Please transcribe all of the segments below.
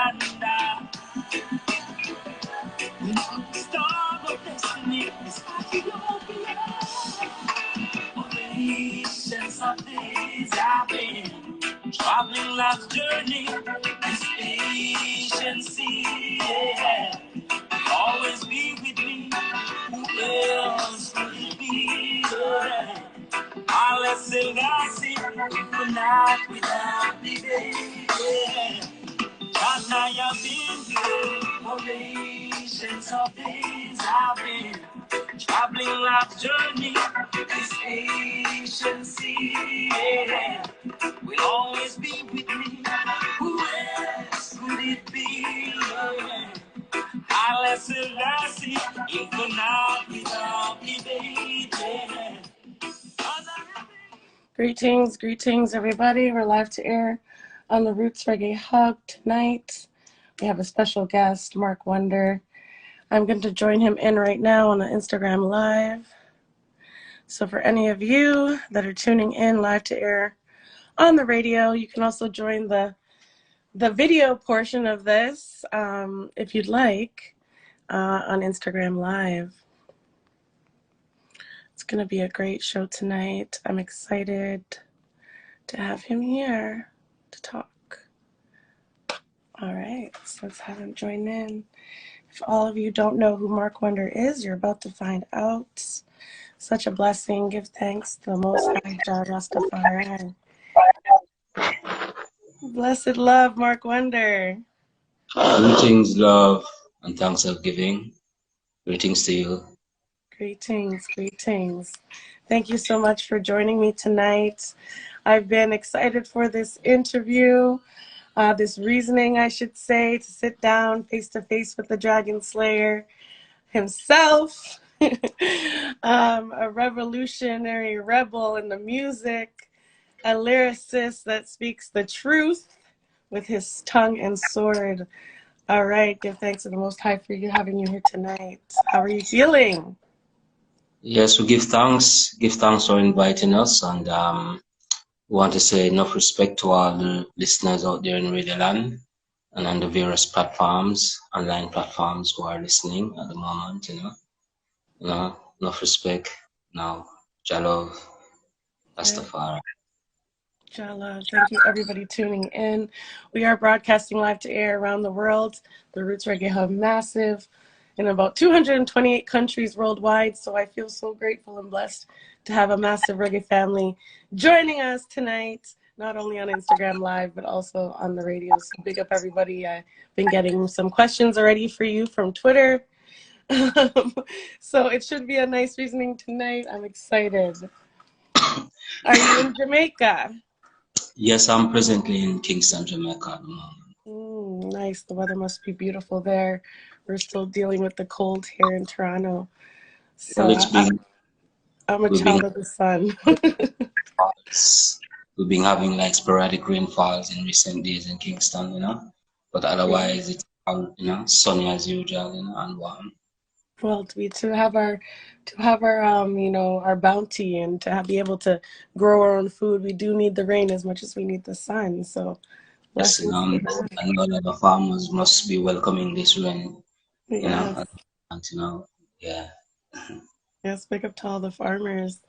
yonder. We know the star of destiny is Ethiopia. For nations of days I've been traveling life's journey, this patience, yeah, always be with me. Who else would it be? Yeah. I'll say for not without the day. Yeah. God, I have been here for nations of days I've been traveling life's journey, this patience, yeah, will always be with me. Who else could it be? Yeah. I'll say if not without debate. Yeah. Greetings, greetings, everybody. We're live to air on the Roots Reggae Hub tonight. We have a special guest, Mark Wonder. I'm going to join him in right now on the Instagram Live. So for any of you that are tuning in live to air on the radio, you can also join the video portion of this, if you'd like, on Instagram Live. It's going to be a great show tonight. I'm excited to have him here to talk. All right, so let's have him join in. If all of you don't know who Mark Wonder is, you're about to find out. Such a blessing. Give thanks to the Most High God Rastafari. Blessed love, Mark Wonder. Greetings, love, and thanks of giving. Greetings to you. Greetings, greetings. Thank you so much for joining me tonight. I've been excited for this interview, this reasoning, I should say, to sit down face to face with the Dragon Slayer himself, a revolutionary rebel in the music, a lyricist that speaks the truth with his tongue and sword. All right, give thanks to the Most High for having you here tonight. How are you feeling? Yes, we give thanks. Give thanks for inviting us, and we want to say enough respect to all the listeners out there in Radio Land and on the various platforms, online platforms who are listening at the moment. Enough respect. Now, Jalov, Rastafari. Jala, thank you everybody tuning in. We are broadcasting live to air around the world. The Roots Reggae Hub massive in about 228 countries worldwide. So I feel so grateful and blessed to have a massive reggae family joining us tonight, not only on Instagram Live, but also on the radio. So big up everybody. I've been getting some questions already for you from Twitter. So it should be a nice reasoning tonight. I'm excited. Are you in Jamaica? Yes, I'm presently in Kingston, Jamaica at the moment. Nice. The weather must be beautiful there. We're still dealing with the cold here in Toronto. So I'm a child of the sun. We've been having like sporadic rainfalls in recent days in Kingston, but otherwise it's sunny as usual, and warm. Well, to have our our bounty and to be able to grow our own food, we do need the rain as much as we need the sun. So, yes, I know that the farmers must be welcoming this rain. Yes. Yeah. Yes, big up to all the farmers.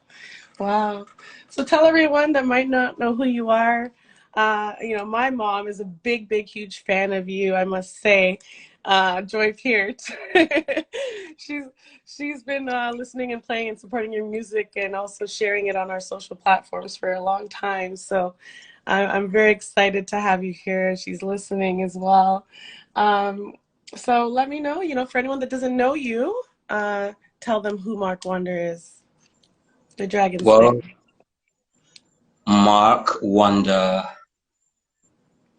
Wow. So tell everyone that might not know who you are. My mom is a big, huge fan of you, I must say. Joy Peart. she's been listening and playing and supporting your music and also sharing it on our social platforms for a long time. So I'm very excited to have you here. She's listening as well. So let me know, for anyone that doesn't know you, tell them who Mark Wonder is. The Dragon Slayer. Mark Wonder,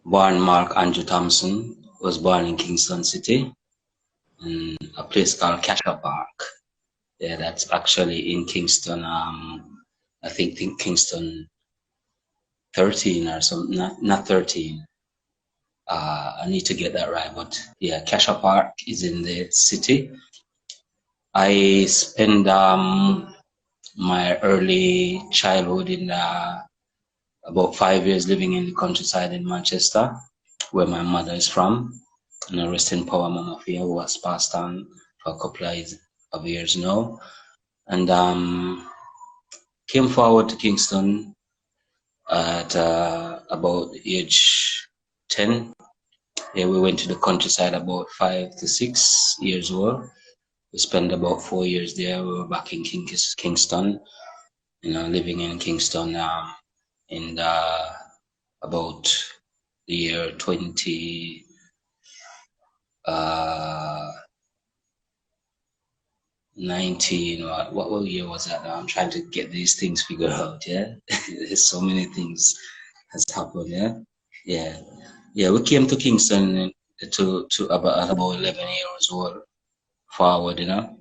born Mark Andrew Thompson, was born in Kingston City, in a place called Casher Park. Yeah, that's actually in Kingston. I think Kingston 13 or something. Not 13. I need to get that right, but yeah, Casher Park is in the city. I spent my early childhood in about 5 years living in the countryside in Manchester, where my mother is from. rest in power, Mama Fia, who has passed on for a couple of years now. And came forward to Kingston at about age 10. Yeah, we went to the countryside about 5 to 6 years old. We spent about 4 years there. We were back in Kingston, living in Kingston in about the year 20, 19, what year was that now? I'm trying to get these things figured out, yeah? There's so many things has happened, yeah? Yeah. Yeah, we came to Kingston to about at about 11 years old forward, and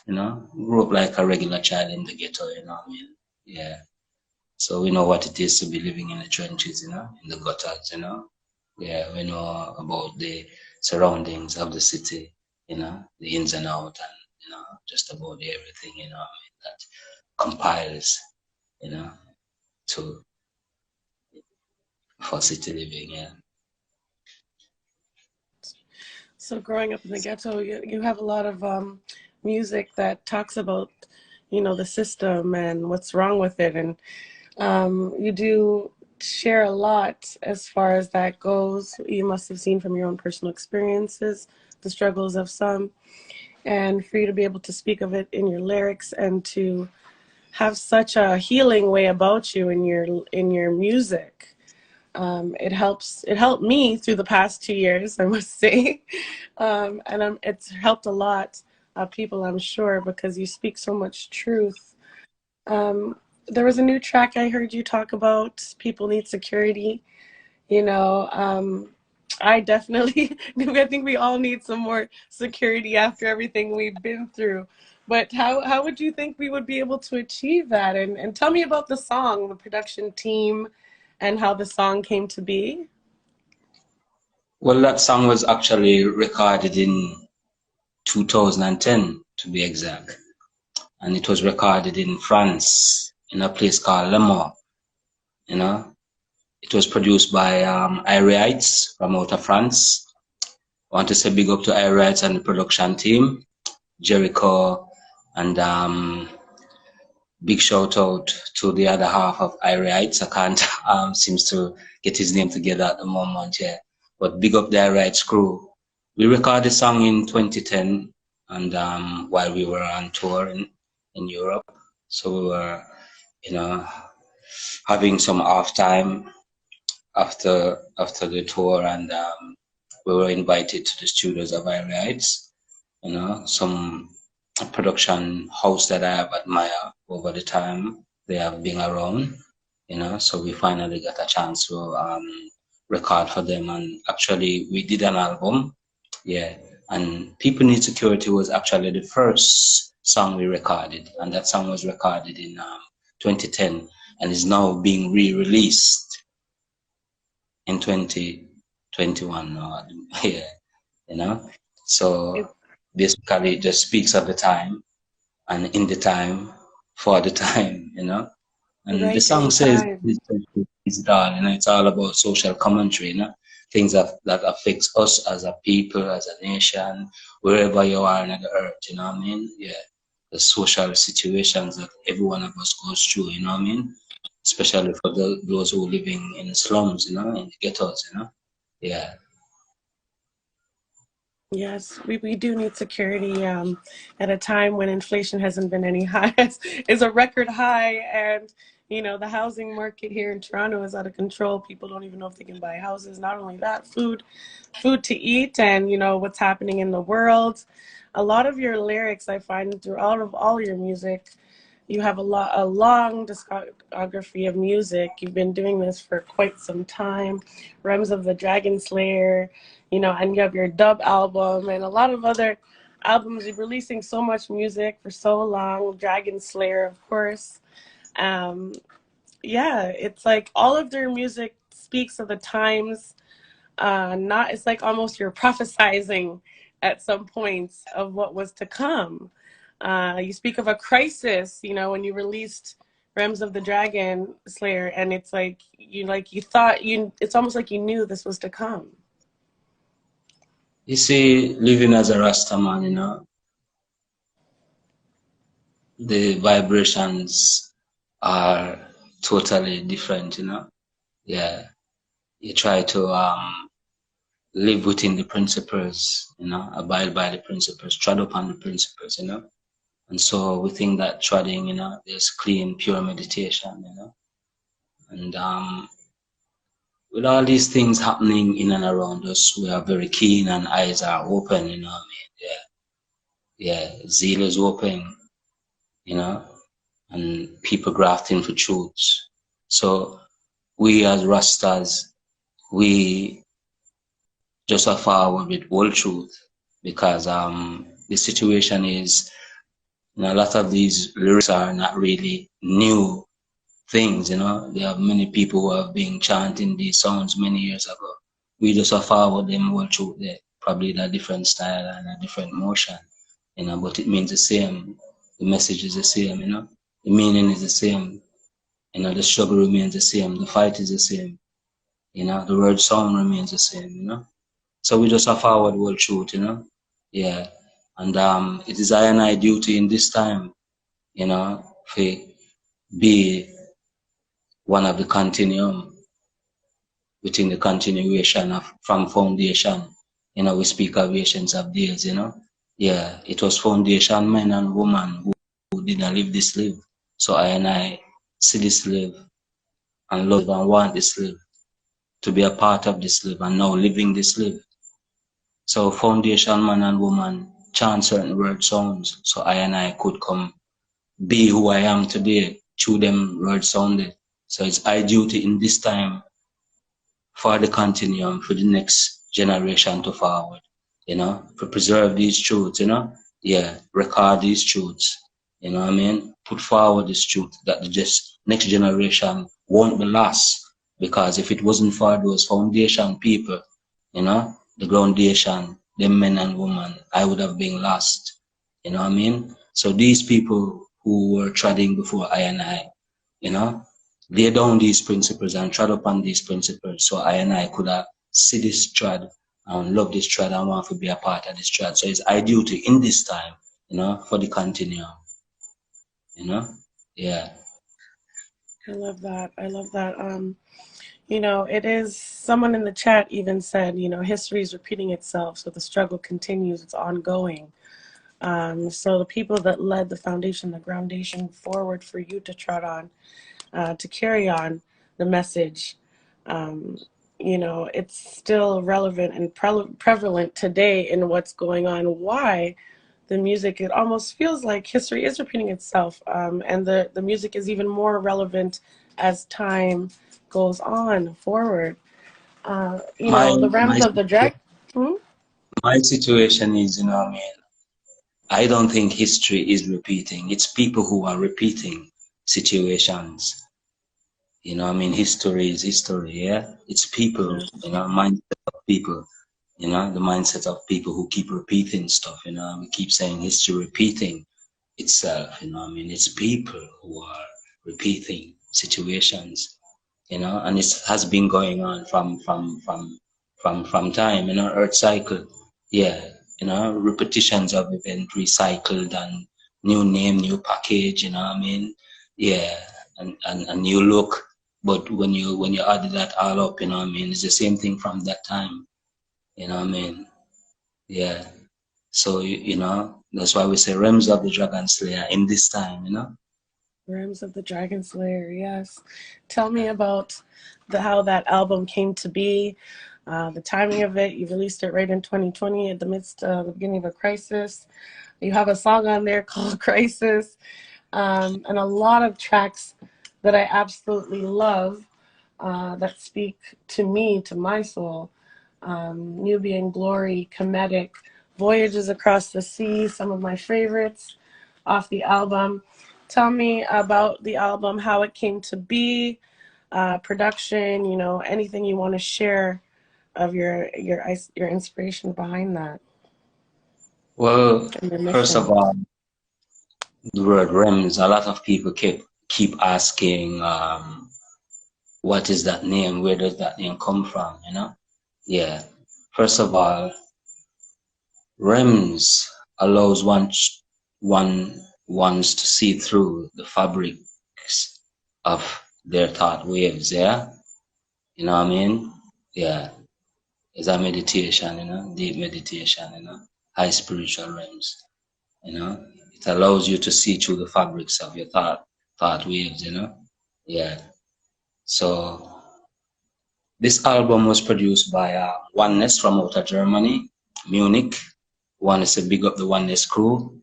grew up like a regular child in the ghetto, what I mean? Yeah. So we know what it is to be living in the trenches, in the gutters, Yeah, we know about the surroundings of the city, the ins and out, and just about everything, that compiles, you know, to for city living. Yeah. So growing up in the ghetto, you have a lot of music that talks about, the system and what's wrong with it, and you do share a lot as far as that goes. You must have seen from your own personal experiences the struggles of some, and for you to be able to speak of it in your lyrics and to have such a healing way about you in your music. It helped me through the past 2 years, I must say, and it's helped a lot of people, I'm sure, because you speak so much truth. Um, there was a new track I heard you talk about. People need security. You know, I definitely, I think we all need some more security after everything we've been through. But how would you think we would be able to achieve that? And tell me about the song, the production team, and how the song came to be. Well, that song was actually recorded in 2010, to be exact, and it was recorded in France, in a place called Le Mans. You know, it was produced by Iriites from out of France. I want to say big up to Iriites and the production team, Jericho, and big shout out to the other half of Iriites. I can't seems to get his name together at the moment, yeah. But big up the Iriites crew. We recorded the song in 2010, and while we were on tour in Europe, so we were, you know, having some off time after the tour, and we were invited to the studios of Iriites, some production house that I have admired over the time they have been around, so we finally got a chance to record for them, and actually we did an album, yeah, and People Need Security was actually the first song we recorded, and that song was recorded in 2010 and is now being re-released in 2021 now. Yeah, so It, basically it just speaks of the time and in the time for the time, and the right song in says time. it's all, it's all about social commentary, things that affects us as a people, as a nation, wherever you are on the earth, you know what I mean? Yeah, the social situations that every one of us goes through, you know what I mean? Especially for those who are living in the slums, in the ghettos, Yeah. Yes, we do need security at a time when inflation hasn't been any high. Is a record high, and the housing market here in Toronto is out of control. People don't even know if they can buy houses. Not only that, food to eat, and what's happening in the world. A lot of your lyrics I find throughout of all your music, you have a long discography of music. You've been doing this for quite some time. Realms of the Dragon Slayer, and you have your dub album and a lot of other albums. You're releasing so much music for so long. Dragon Slayer, of course. Um, yeah, it's like all of their music speaks of the times. Not It's like almost you're prophesizing at some points of what was to come. You speak of a crisis, when you released Realms of the Dragon Slayer, and it's like you thought it's almost like you knew this was to come. You see, living as a Rasta man, the vibrations are totally different, Yeah, you try to live within the principles, abide by the principles, tread upon the principles, And so we think that treading, there's clean, pure meditation, And with all these things happening in and around us, we are very keen and eyes are open, what I mean? Yeah, zeal is open, you know, and people grafting for truths. So we as Rastas, we just are forward with all truth because the situation is, a lot of these lyrics are not really new things, There are many people who have been chanting these songs many years ago. We just are forward them all through there, probably in a different style and a different motion, but it means the same. The message is the same, The meaning is the same, the struggle remains the same, the fight is the same, the word song remains the same, So we just have forward world truth, Yeah. And it is I and I duty in this time, for be one of the continuum within the continuation of from foundation. We speak of ancients of days, Yeah, it was foundation men and women who didn't live this live. So I and I see this live and love and want this live to be a part of this live and now living this live. So foundation man and woman chant certain word sounds so I and I could come be who I am today through them word sounded. So it's I duty in this time for the continuum for the next generation to forward, to preserve these truths, yeah, record these truths, you know what I mean? Put forward this truth that the just next generation won't be lost because if it wasn't for those foundation people, the foundation, the men and women, I would have been lost, you know what I mean? So these people who were treading before I and I, you know, lay down these principles and tread upon these principles. So I and I could have see this tread and love this tread and want to be a part of this tread. So it's our duty in this time, for the continuum, Yeah. I love that. I love that. It is someone in the chat even said, history is repeating itself, so the struggle continues, it's ongoing. So the people that led the foundation, the groundation forward for you to trot on, to carry on the message, it's still relevant and prevalent today in what's going on. Why the music, it almost feels like history is repeating itself, and the music is even more relevant as time goes on forward. My The my Rams of the Dragon. my situation is, what I mean, I don't think history is repeating. It's people who are repeating situations. I mean, history is history, yeah? It's people, mindset of people, the mindset of people who keep repeating stuff, we keep saying history repeating itself, I mean, it's people who are repeating situations, and it has been going on from time, earth cycle, yeah, repetitions of event recycled and new name, new package, what I mean, yeah, and new look, but when you add that all up, what I mean, it's the same thing from that time, what I mean, yeah. So that's why we say realms of the dragon slayer in this time, Rams of the Dragon Slayer, yes. Tell me about how that album came to be, the timing of it. You released it right in 2020 at the midst of the beginning of a crisis. You have a song on there called Crisis, and a lot of tracks that I absolutely love, that speak to me, to my soul. Nubian Glory, Kemetic, Voyages Across the Sea, some of my favorites off the album. Tell me about the album, how it came to be, production, anything you want to share of your inspiration behind that Well, and your first of mission. all, the word realms, a lot of people keep asking, what is that name? Where does that name come from? Yeah. First of all, REMs allows ones to see through the fabrics of their thought waves, yeah? You know what I mean? Yeah. It's a meditation, deep meditation, high spiritual realms, It allows you to see through the fabrics of your thought waves, Yeah. So this album was produced by Oneness from out of Germany, Munich. Want to say big up the Oneness crew.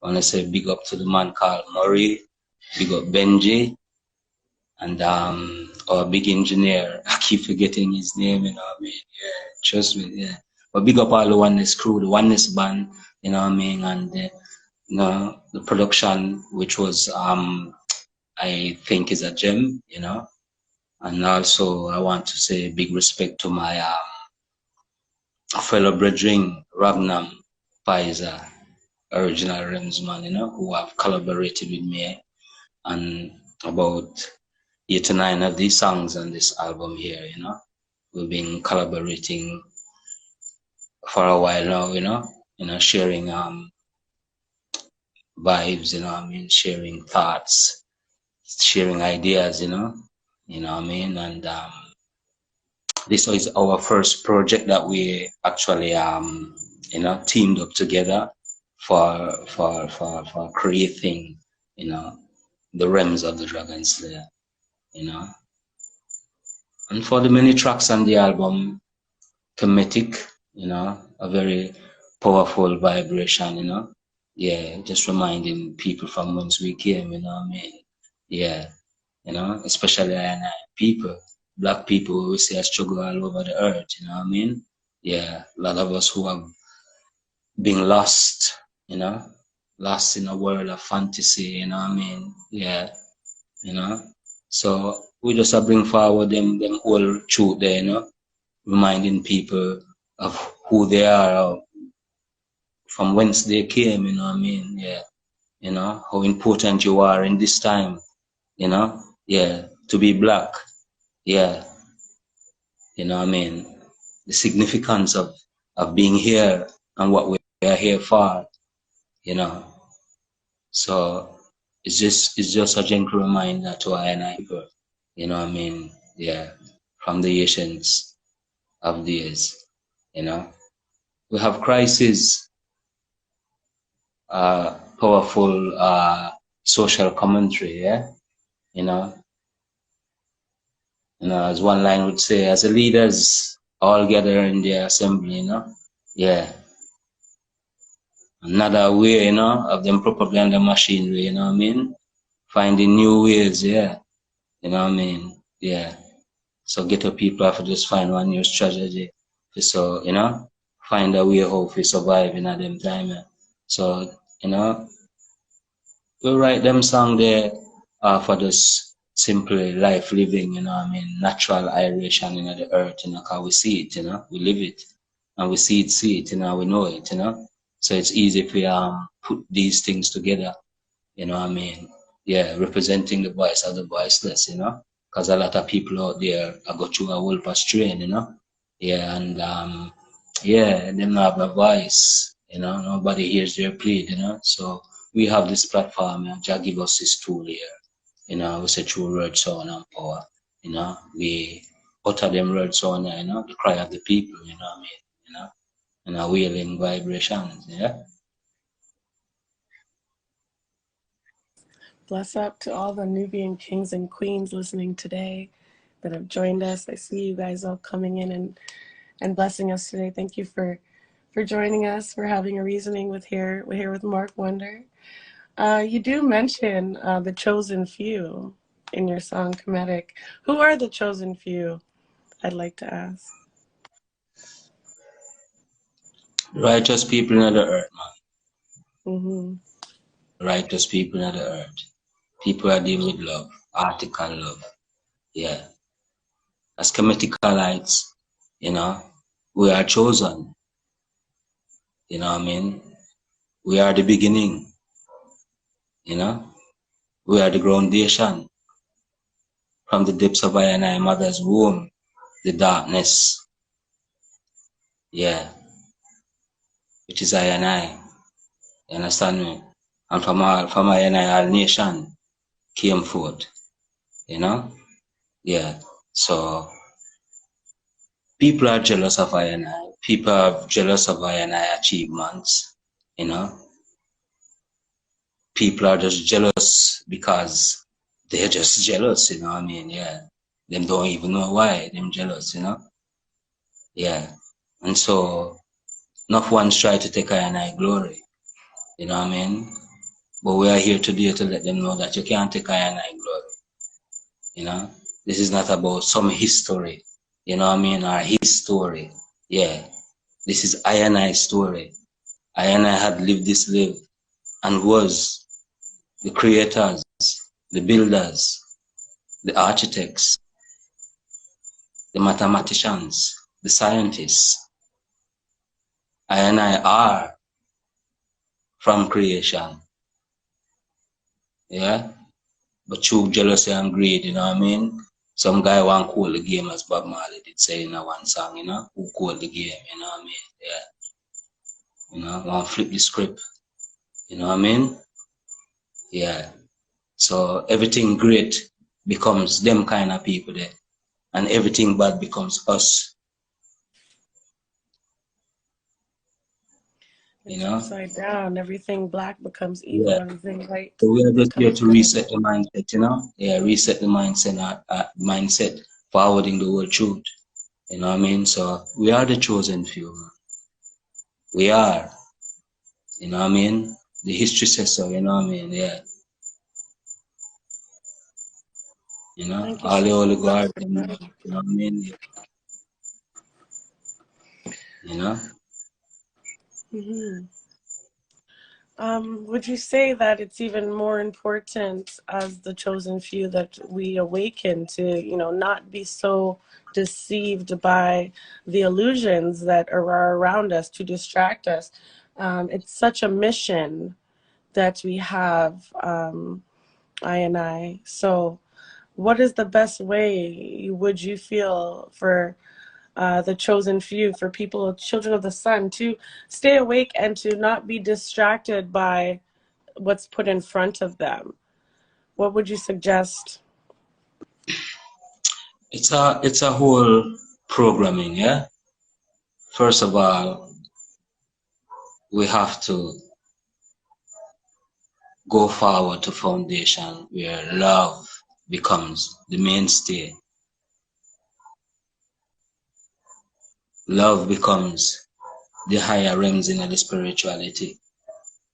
Want to say big up to the man called Murray. Big up Benji. And our big engineer, I keep forgetting his name, what I mean? Yeah, trust me, yeah. But big up all the Oneness crew, the Oneness band, what I mean? And the production, which was I think is a gem, And also I want to say big respect to my fellow brethren, Ragnam, Pfizer, original Remsman, who have collaborated with me and about 89 of these songs on this album here, We've been collaborating for a while now, sharing vibes, sharing thoughts, sharing ideas, and this is our first project that we actually teamed up together for creating, the realms of the Dragon Slayer, And for the many tracks on the album, kemetic, a very powerful vibration, Yeah, just reminding people from whence we came, what I mean? Yeah, especially people, black people who say I struggle all over the earth, what I mean? Yeah, a lot of us who have been lost, lost in a world of fantasy, what I mean? Yeah, So we just bring forward them whole truth there, reminding people of who they are, from whence they came, what I mean? Yeah, how important you are in this time, yeah, to be black, yeah, what I mean? The significance of being here and what we are here for, you know. So it's just a gentle reminder to our and I people, what I mean? Yeah, from the ancients of days, We have crisis, powerful social commentary, yeah, you know, as one line would say, as the leaders all gather in the assembly, yeah, another way, of them propaganda machinery, what I mean, finding new ways, yeah, what I mean, yeah. So ghetto people have to just find one new strategy, so find a way how to survive in a them time. Yeah. So we write them song there for this simply life living, what I mean, natural aeration in the earth, cause we see it, we live it, and we see it, we know it, So it's easy if we put these things together, what I mean, yeah, representing the voice of the voiceless, cause a lot of people out there are go through a whole past strain, yeah, and yeah, them not have a voice, nobody hears their plea, so we have this platform, Jah give us this tool here, we say through word, sound, and power, we utter them word, sound, the cry of the people, what I mean, and a wailing vibrations, yeah. Bless up to all the Nubian kings and queens listening today that have joined us. I see you guys all coming in and blessing us today. Thank you for joining us. We're having a reasoning we're here with Mark Wonder. You do mention the chosen few in your song Kemetic. Who are the chosen few? I'd like to ask. Righteous people in the earth, man. Mm-hmm. Righteous people in the earth. People are dealing with love, article love. Yeah. As Kemeticalites, we are chosen. You know what I mean? We are the beginning, you know? We are the groundation from the depths of I and I mother's womb, the darkness. Yeah. which is I and I. You understand me? And from I and I, our nation came forth, you know? Yeah. So people are jealous of I and I. People are jealous of I and I achievements, you know? People are just jealous because they're just jealous, you know what I mean? Yeah. Them don't even know why them jealous, you know? Yeah. And so not one's try to take I and I glory, you know what I mean? But we are here today to let them know that you can't take I and I glory, you know? This is not about some history, you know what I mean? Or his story. Yeah. This is I and I story. I and I had lived this live and was the creators, the builders, the architects, the mathematicians, the scientists. I and I are from creation. Yeah? But through jealousy and greed, you know what I mean? Some guy want to call the game as Bob Marley did say in one song, you know? Who called the game, you know what I mean? Yeah. You know, want to flip the script, you know what I mean? Yeah. So everything great becomes them kind of people there. And everything bad becomes us, you It's know? upside down. Everything black becomes evil. Yeah. Everything white So we are just here becomes to good. reset the mindset, you know? Yeah, reset the mindset, mindset, forwarding the whole truth. You know what I mean? So we are the chosen few. We are, you know what I mean? The history says so, you know what I mean? Yeah. You know, Thank you all the so holy much guard, for you that. know what I mean? Yeah. You know? Hmm. Would you say that it's even more important as the chosen few that we awaken to, not be so deceived by the illusions that are around us to distract us? It's such a mission that we have, I and I. So, what is the best way would you feel for the chosen few, for people, children of the sun, to stay awake and to not be distracted by what's put in front of them? What would you suggest? It's a whole programming, yeah? First of all, we have to go forward to foundation where love becomes the mainstay. Love becomes the higher realms in the spirituality.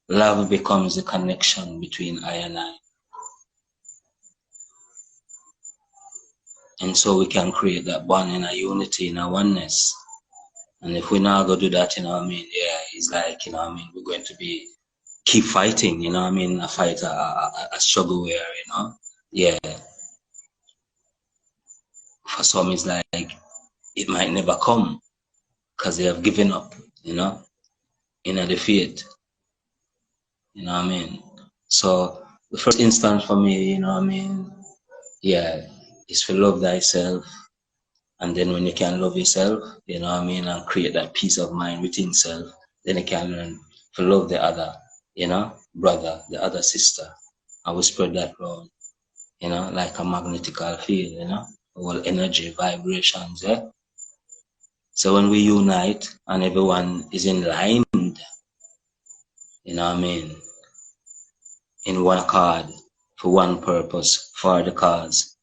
Love becomes the connection between I and I. And so we can create that bond in a unity, in a oneness. And if we now go do that, you know what I mean? Yeah, it's like, you know what I mean? We're going to be keep fighting, you know what I mean? A fight, a struggle where, you know, yeah, for some it's like it might never come because they have given up, you know, in a defeat, you know what I mean? So the first instance for me, you know what I mean? Yeah, is to love thyself. And then when you can love yourself, you know what I mean, and create that peace of mind within self, then you can learn to love the other, you know, brother, the other sister. I will spread that around, you know, like a magnetical field, you know, all energy, vibrations, yeah. So when we unite and everyone is in line, you know what I mean, in one accord, for one purpose, for the cause,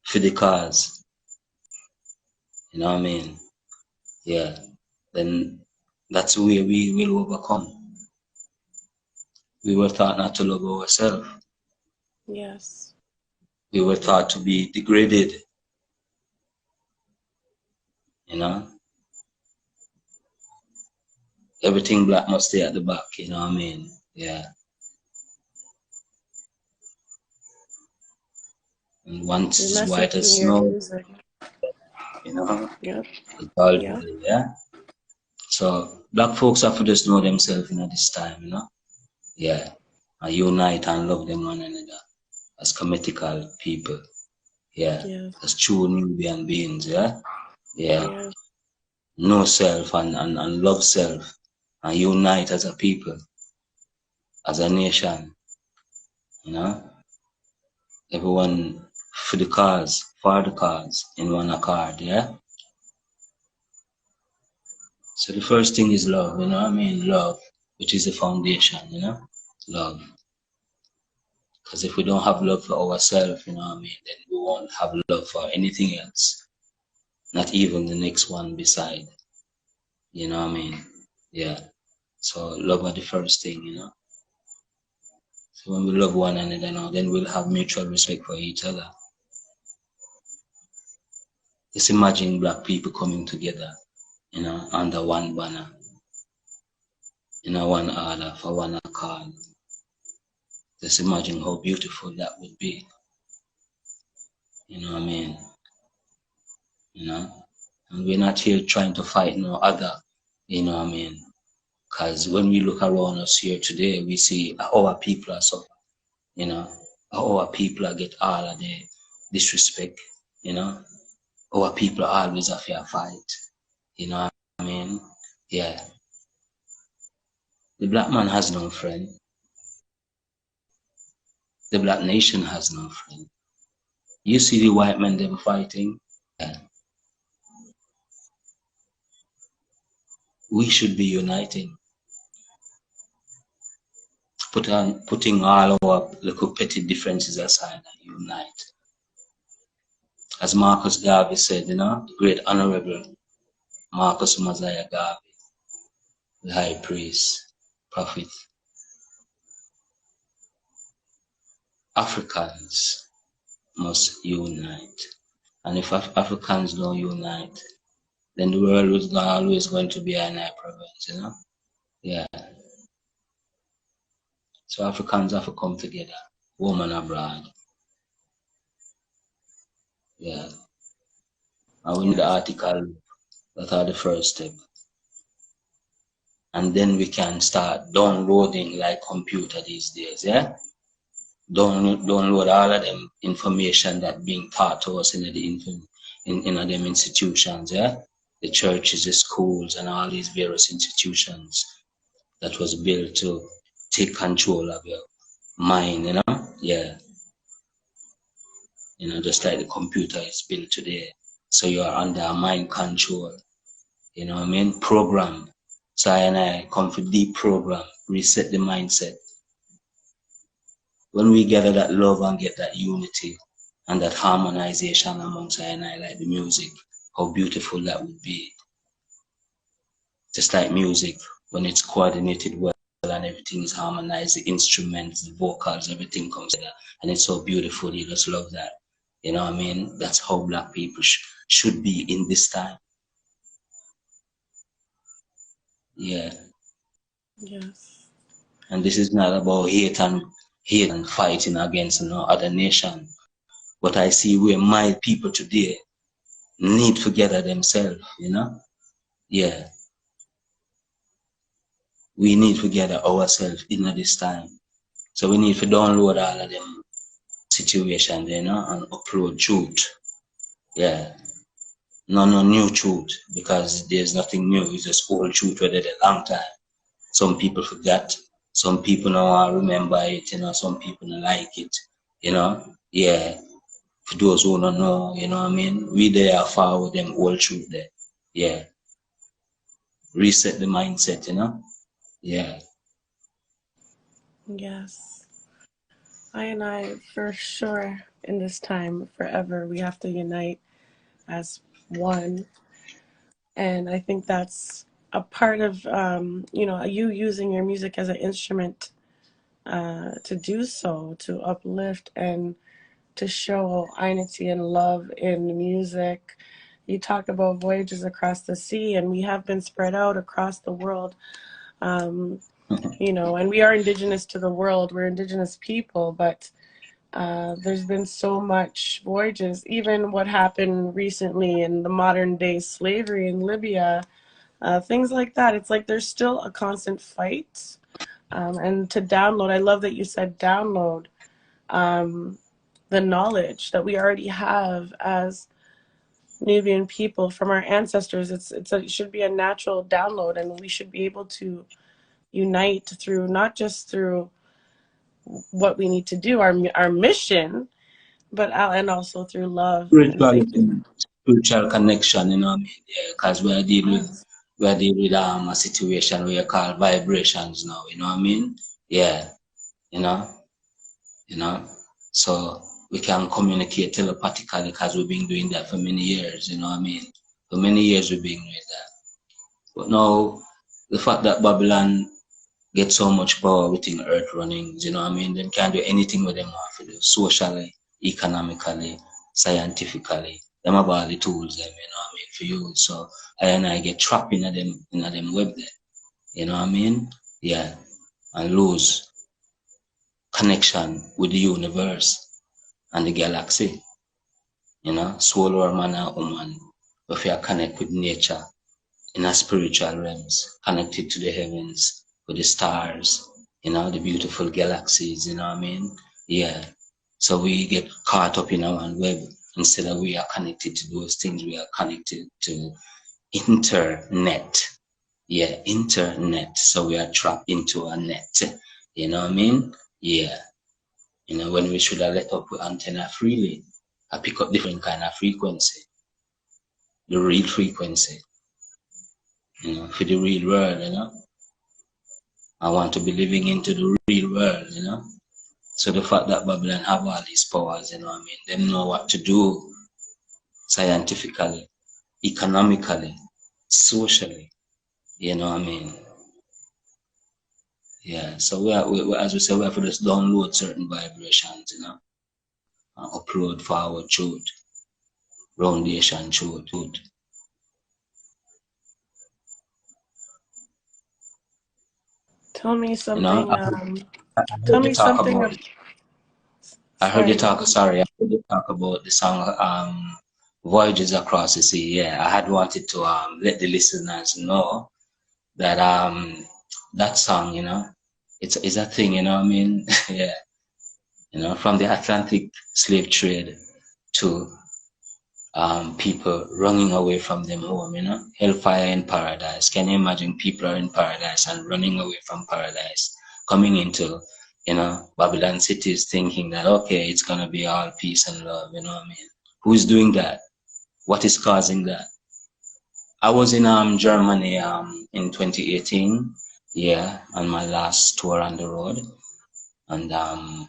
for the cause, you know what I mean? Yeah. Then that's where we will overcome. We were taught not to love ourselves. Yes. We were taught to be degraded, you know. Everything black must stay at the back, you know what I mean? Yeah. And once Your it's white message as and your snow, music. you know, Yep. it's all Yep. good, yeah. So black folks have to just know themselves in this time, you know. Yeah. And unite and love them one another as cometical people. Yeah. Yes. As true Nubian beings, yeah. Yeah. Yes. Know self and love self and unite as a people, as a nation, you know, everyone for the cause, in one accord, yeah. So the first thing is love, you know what I mean? Love, which is the foundation, you know, love. Because if we don't have love for ourselves, you know what I mean, then we won't have love for anything else, not even the next one beside, you know what I mean? Yeah. So love are the first thing, you know. So when we love one another now, then we'll have mutual respect for each other. Just imagine black people coming together, you know, under one banner, in a one order, for one accord. Just imagine how beautiful that would be. You know what I mean? You know? And we're not here trying to fight no other, you know what I mean? Because when we look around us here today, we see our people are suffering, you know? Our people are get all of the disrespect, you know? Our people are always a fair fight, you know what I mean? Yeah. The black man has no friend. The black nation has no friend. You see the white men them fighting. Yeah. We should be uniting, putting all our little petty differences aside and unite. As Marcus Garvey said, you know, the great honorable Marcus Mosiah Garvey, the high priest, prophet, Africans must unite. And if Africans don't unite, then the world is always going to be an province, you know? Yeah. So Africans have to come together, women abroad. Yeah. And we need the Yes. article that are the first step. And then we can start downloading like computer these days, yeah? Download all of them information that being taught to us in them institutions, yeah? The churches, the schools, and all these various institutions that was built to take control of your mind, you know? Yeah. You know, just like the computer is built today. So you are under mind control. You know what I mean? Program. So I come for deep program, reset the mindset. When we gather that love and get that unity and that harmonization amongst I like the music, how beautiful that would be. Just like music, when it's coordinated well and everything is harmonized, the instruments, the vocals, everything comes together, and it's so beautiful. You just love that. You know what I mean? That's how black people should be in this time. Yeah. Yes. And this is not about hate and fighting against no other nation. But I see where my people today need to gather themselves, you know? Yeah. We need to gather ourselves in this time. So we need to download all of them situations, you know, and upload truth. Yeah. No new truth, because there's nothing new. It's just old truth where did a long time. Some people forget. Some people don't remember it, you know, some people don't like it, you know. Yeah. For those who don't know, you know what I mean? We there follow them old truth there. Yeah. Reset the mindset, you know? Yeah. Yes. I for sure in this time forever we have to unite as one. And I think that's a part of you using your music as an instrument to do so, to uplift and to show unity and love in music. You talk about voyages across the sea, and we have been spread out across the world. Um, and we are indigenous to the world. We're indigenous people, but there's been so much voyages. Even what happened recently in the modern day slavery in Libya, things like that. It's like there's still a constant fight. And to download, I love that you said download the knowledge that we already have as Nubian people, from our ancestors. It should be a natural download, and we should be able to unite through, not just through what we need to do, our mission, but and also through love and Spiritual, faith. spiritual connection, you know what I mean? Yeah, because Yes. we're dealing with a situation we call vibrations now, you know what I mean? Yeah, you know, you know. So we can communicate telepathically because we've been doing that for many years, you know what I mean? For many years we've been doing that. But now the fact that Babylon get so much power within earth runnings, you know what I mean? They can do anything with them want to do, socially, economically, scientifically. Them have all the tools them, you know what I mean, for you. So I get trapped in them web there. You know what I mean? Yeah. And lose connection with the universe and the galaxy. You know, soul or man or woman. If you connect with nature in a spiritual realms, connected to the heavens, with the stars, you know, the beautiful galaxies, you know what I mean? Yeah. So we get caught up in our own web instead of we are connected to those things, we are connected to internet. Yeah, internet. So we are trapped into a net. You know what I mean? Yeah. You know, when we should have let up antenna freely, I pick up different kind of frequency, the real frequency, you know, for the real world, you know. I want to be living into the real world, you know. So the fact that Babylon have all these powers, you know what I mean, them know what to do scientifically, economically, socially, you know what I mean. Yeah, so as we say, we have to just download certain vibrations, you know, and upload forward truth, foundation truth. Tell me You know, something. I Tell heard you me talk something. about I heard you Sorry, go talk, ahead. sorry, I heard you talk about the song Voyages Across the Sea. Yeah, I had wanted to let the listeners know that that song, you know, it's a thing, you know what I mean? Yeah, you know, from the Atlantic slave trade to people running away from them home, you know, hellfire in paradise. Can you imagine people are in paradise and running away from paradise, coming into, you know, Babylon cities thinking that, okay, it's going to be all peace and love, you know what I mean? Who's doing that? What is causing that? I was in Germany in 2018, yeah, on my last tour on the road, and I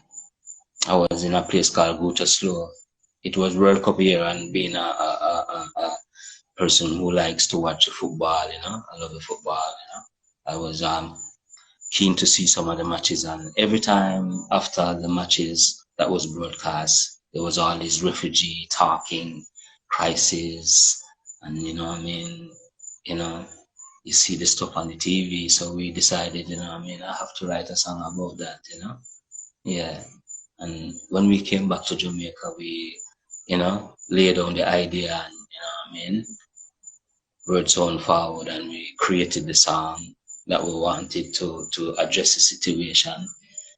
was in a place called Gütersloh. It was World Cup year, and being a person who likes to watch football, you know, I love the football, you know. I was keen to see some of the matches, and every time after the matches that was broadcast, there was all this refugee talking, crisis, and you know what I mean, you know, you see the stuff on the TV, so we decided, you know what I mean, I have to write a song about that, you know. Yeah. And when we came back to Jamaica, we, you know, laid down the idea and, you know what I mean, words on forward, and we created the song that we wanted to address the situation.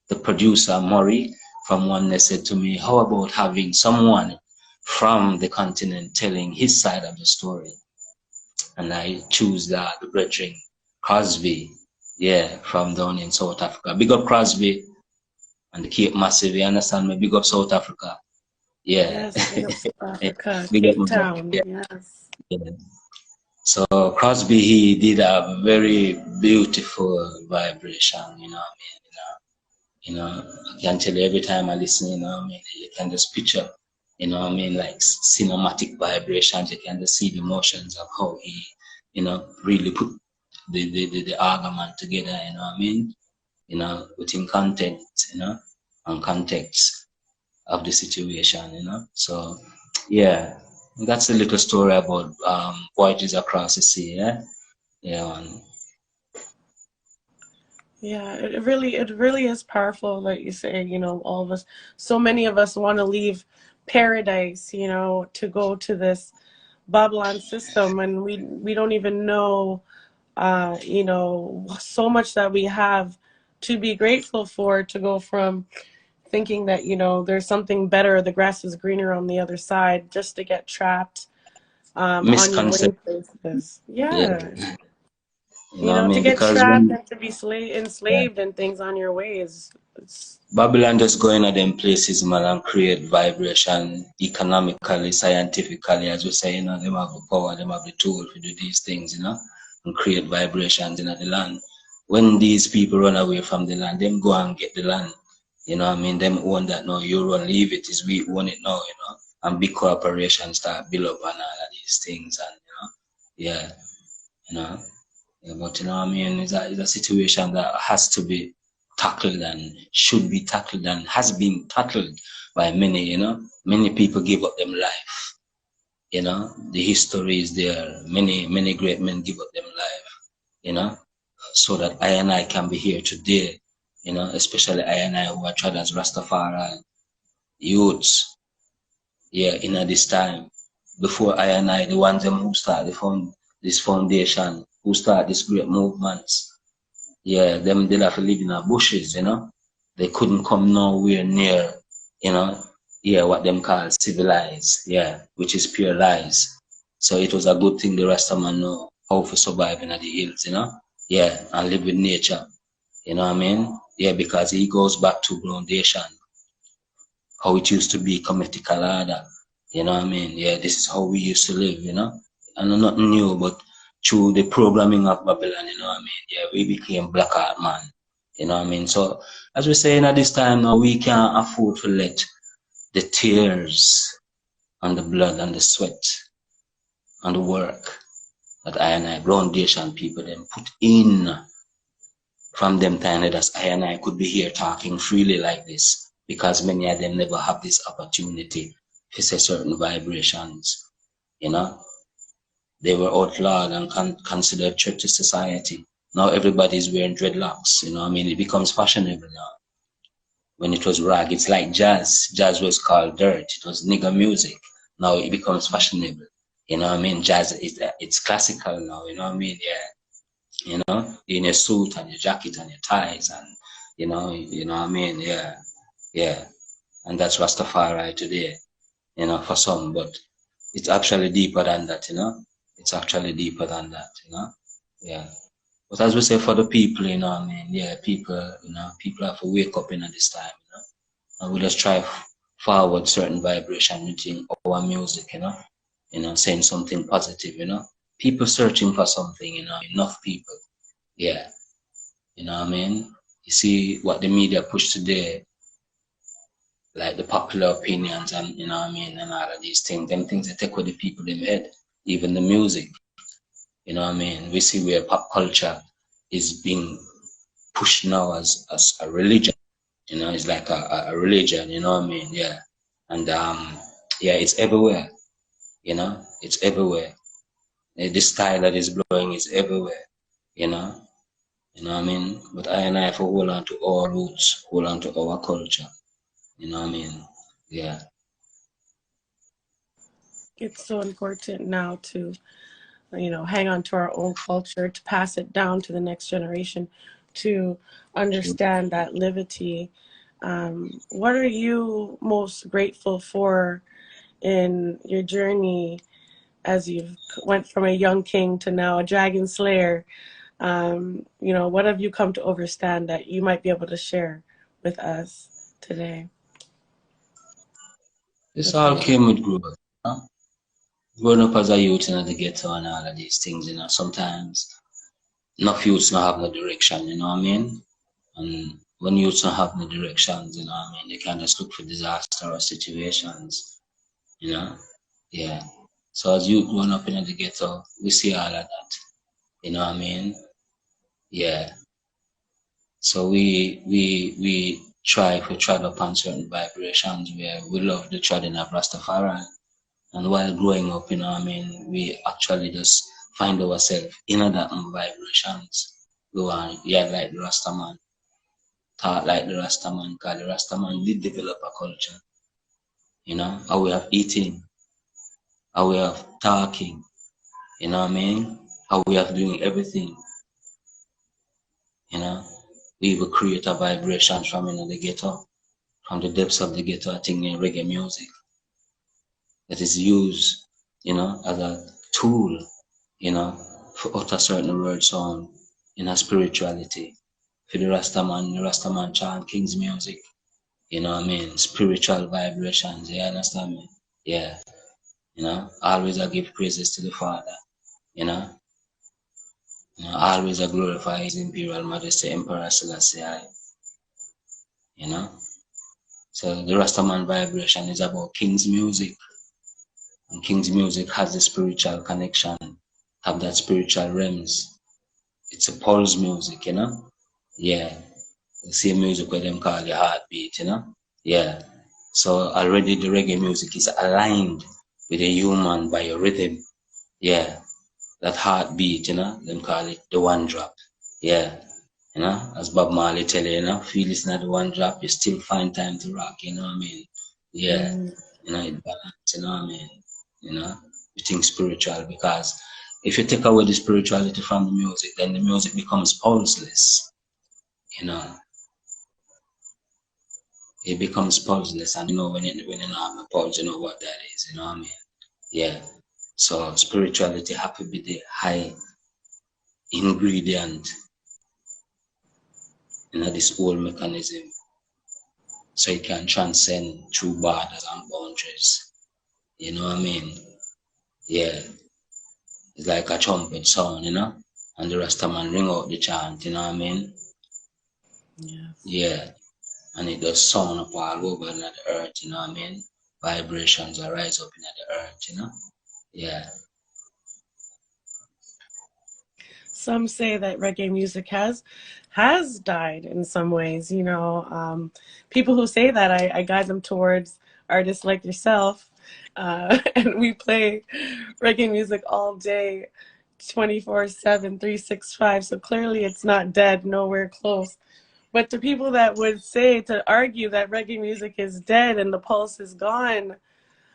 The producer, Murray, from Oneness said to me, how about having someone from the continent telling his side of the story? And I choose the brethren, Crosby, yeah, from down in South Africa. Big up Crosby and the Cape Massive, you understand me? Big up South Africa. Yeah. Yes, big up South Africa, Big up Cape my brother. Town. Yeah, Yes. yeah. So Crosby, he did a very beautiful vibration, you know what I mean? You know, I can tell you every time I listen, you know what I mean? You can just picture, you know what I mean, like cinematic vibrations. You can just see the emotions of how he, you know, really put the argument together, you know what I mean? You know, within content, you know, and context of the situation, you know. So yeah, that's a little story about voyages across the sea, yeah. Yeah, and Yeah, it really is powerful that you say, all of us, so many of us want to leave paradise, to go to this Babylon system, and we don't even know, so much that we have to be grateful for, to go from thinking that, there's something better, the grass is greener on the other side, just to get trapped on your way Misconception. places. Yeah, Yeah. you know what I To mean? get Because trapped when and to be yeah, enslaved and things on your way is it's Babylon just going at them places, man, and create vibration economically, scientifically, as we say, them have the power, them have the tool to do these things, and create vibrations in the land. When these people run away from the land, them go and get the land. You know what I mean? Them own that now. You run, leave it, is we own it now, and big corporations start build up on all of these things, and yeah, you know. Yeah, but you know what I mean? It's a situation that has to be tackled and should be tackled and has been tackled by many, Many people give up their life, The history is there. Many great men give up their life, you know, so that I and I can be here today, especially I and I who are tried as Rastafari youths, yeah, in this time. Before I and I, the ones them who start this foundation, who start this great movements, yeah, them they have to live in the bushes, They couldn't come nowhere near, you know, yeah, what them call civilized, yeah, which is pure lies. So it was a good thing the rest of man know how to survive in the hills, Yeah, and live with nature. You know what I mean? Yeah, because he goes back to foundation, how it used to be kemetic order. You know what I mean? Yeah, this is how we used to live, And nothing new, but through the programming of Babylon, you know what I mean? Yeah, we became black art man. You know what I mean? So as we're saying at this time now, we can't afford to let the tears and the blood and the sweat and the work that I and I foundation people then put in from them time that I and I could be here talking freely like this because many of them never have this opportunity to say certain vibrations, you know. They were outlawed and considered threat to society. Now everybody's wearing dreadlocks, I mean, it becomes fashionable now. When it was rag, it's like jazz. Jazz was called dirt. It was nigger music. Now it becomes fashionable. You know what I mean? Jazz is it's classical now. You know what I mean? Yeah. In your suit and your jacket and your ties and you know what I mean? Yeah, yeah. And that's Rastafari today, for some, but it's actually deeper than that. It's actually deeper than that. Yeah. But as we say for the people, I mean, yeah, people have to wake up in at this time. And we just try forward certain vibration within our music, saying something positive. People searching for something, enough people. Yeah. You know what I mean? You see what the media push today, like the popular opinions and you know what I mean, and all of these things, them things that take with the people in head, even the music, you know what I mean? We see where pop culture is being pushed now as a religion, it's like a religion, you know what I mean? Yeah. And yeah, it's everywhere, it's everywhere. The style that is blowing is everywhere, you know. You know what I mean? But I and I have to hold on to our roots, hold on to our culture. You know what I mean? Yeah. it's so important now to hang on to our own culture, to pass it down to the next generation, to understand that liberty. What are you most grateful for in your journey as you've went from a young king to now a dragon slayer? What have you come to understand that you might be able to share with us today? This With the all world. came with growth. Growing up as a youth in the ghetto and all of these things, sometimes enough youths not have no direction, you know what I mean? And when youths don't have no directions, you know what I mean, they can just look for disaster or situations, you know? Yeah. So as youth growing up in the ghetto, we see all of that. You know what I mean? Yeah. So we try to tread upon certain vibrations where we love the treading of Rastafari. And while growing up, you know what I mean, we actually just find ourselves in other vibrations. We want, yeah, like the Rastaman, thought like the Rastaman, because the Rastaman did develop a culture, how we have eating, how we have talking, you know what I mean, how we have doing everything, you know. We will create a vibration from the ghetto, from the depths of the ghetto, I think in reggae music that is used, as a tool, for utter certain word sound in a spirituality. For the Rastaman chant King's music, spiritual vibrations, you understand me? Yeah, always I give praises to the Father, you know, always I glorify His Imperial Majesty Emperor Selassie, you know. So the Rastaman vibration is about King's music, and King's music has the spiritual connection, have that spiritual realms. It's a pulse music, Yeah, the same music where them call the heartbeat, Yeah. So already the reggae music is aligned with the human biorhythm. Yeah. That heartbeat, them call it the one drop. Yeah. As Bob Marley tell you, feel it's not the one drop, you still find time to rock, you know what I mean? Yeah. Mm. It balance, you know what I mean? You think spiritual because if you take away the spirituality from the music, then the music becomes pulseless, you know. It becomes pulseless, and when you know have a pulse, you know what that is, you know what I mean? Yeah. So spirituality have to be the high ingredient in this whole mechanism, so it can transcend through borders and boundaries. You know what I mean? Yeah. It's like a trumpet sound, and the Rastaman ring out the chant, you know what I mean? Yes. Yeah. And it does sound up all over in the earth, you know what I mean? Vibrations arise up in the earth, Yeah. Some say that reggae music has died in some ways. People who say that, I guide them towards artists like yourself, and we play reggae music all day, 24/7, 365. So clearly, it's not dead, nowhere close. But the people that would say to argue that reggae music is dead and the pulse is gone,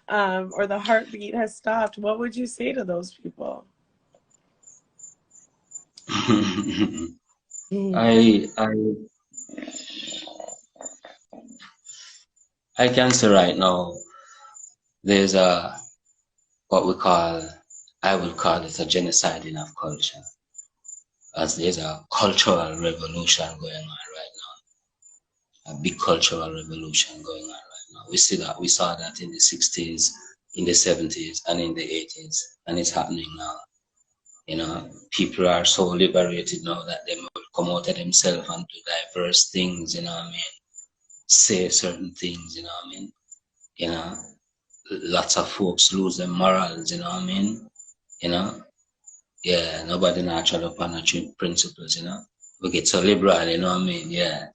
or the heartbeat has stopped, what would you say to those people? Mm. I I I can say right now there's a what we call I will call it a genociding of culture, as there's a cultural revolution going on right now, a big cultural revolution going on right now. We saw that in the 60s, in the 70s, and in the 80s, and it's happening now. People are so liberated now that they will come out of themselves and do diverse things, you know what I mean? Say certain things, you know what I mean? You know, lots of folks lose their morals, you know what I mean? You know, yeah, nobody natural upon our principles, We get so liberal, you know what I mean? Yeah,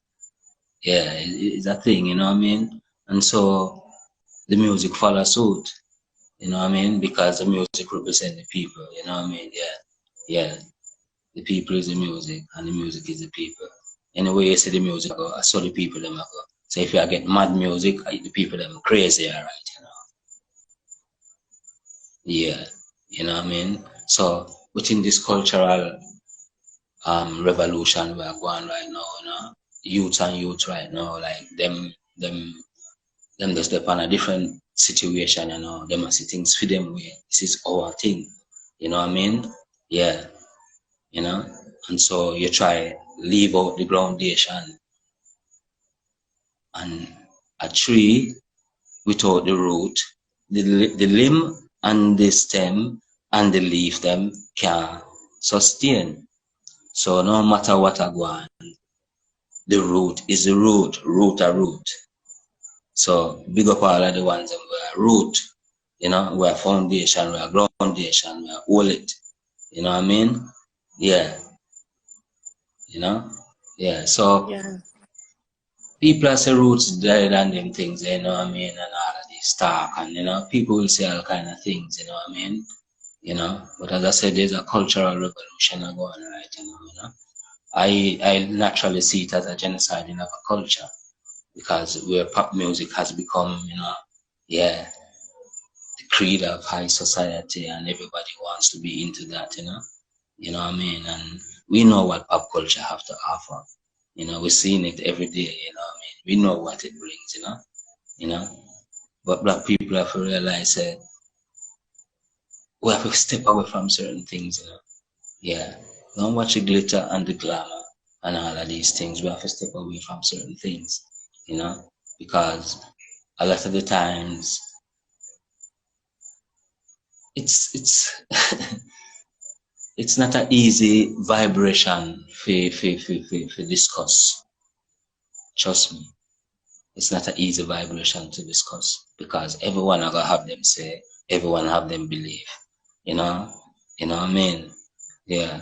yeah, it's a thing, you know what I mean? And so the music follows suit, you know what I mean? Because the music represents the people, you know what I mean? Yeah, yeah. The people is the music, and the music is the people. Anyway, you see the music go, I saw the people them go. So if you get mad music, the people them crazy, all right, Yeah, you know what I mean? So within this cultural revolution we're going right now, youth and youth right now, like them just step on a different situation, them I see things for them way. This is our thing, you know what I mean? Yeah, you know, and so you try leave out the groundation, and a tree without the root, the limb and the stem and the leaf them can sustain. So no matter what I go on, the root is the root, root a root. So big up all of the ones that were root, we're foundation, we're groundation, we're hold it. You know what I mean? Yeah, you know? Yeah. So Yeah. people say roots died and them things, you know what I mean, and all of this talk, and people will say all kind of things, you know what I mean? But as I said, there's a cultural revolution going on right now, I naturally see it as a genocide in our culture, because where pop music has become, yeah, the creed of high society, and everybody wants to be into that, you know what I mean? And we know what pop culture have to offer. We're seeing it every day, you know what I mean? We know what it brings, you know. But black people have to realize that we have to step away from certain things, you know. Yeah. Don't watch the glitter and the glamour and all of these things. We have to step away from certain things, you know, because a lot of the times it's it's not an easy vibration for discuss. Trust me. It's not an easy vibration to discuss because everyone are gonna have them say, everyone have them believe. You know? You know what I mean? Yeah.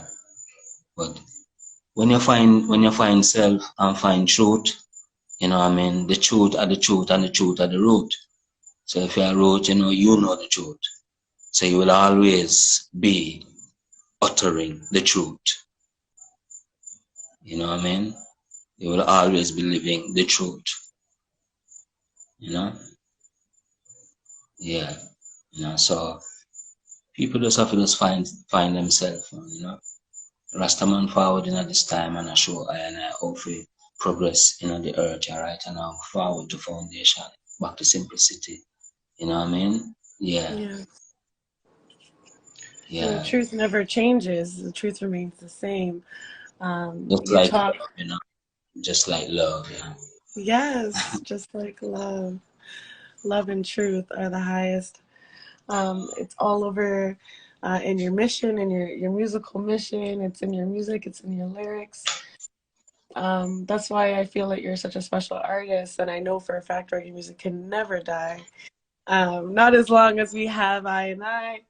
But when you find self and find truth, you know what I mean, the truth are the truth and the truth are the root. So if you're a root, you know the truth. So you will always be uttering the truth. You know what I mean? You will always be living the truth. You know? Yeah. So people just have to just find themselves, Rastaman forward in this time and I show I and I hope we progress in the earth, right? And now forward to foundation, back to simplicity. You know what I mean? Yeah, Yeah. And the yeah. truth never changes. The truth remains the same. Just You like talk, love, just like love, yes, just like love. Love and truth are the highest. It's all over in your mission, in your musical mission. It's in your music, it's in your lyrics. That's why I feel that you're such a special artist, and I know for a fact reggae music can never die. Not as long as we have I and I,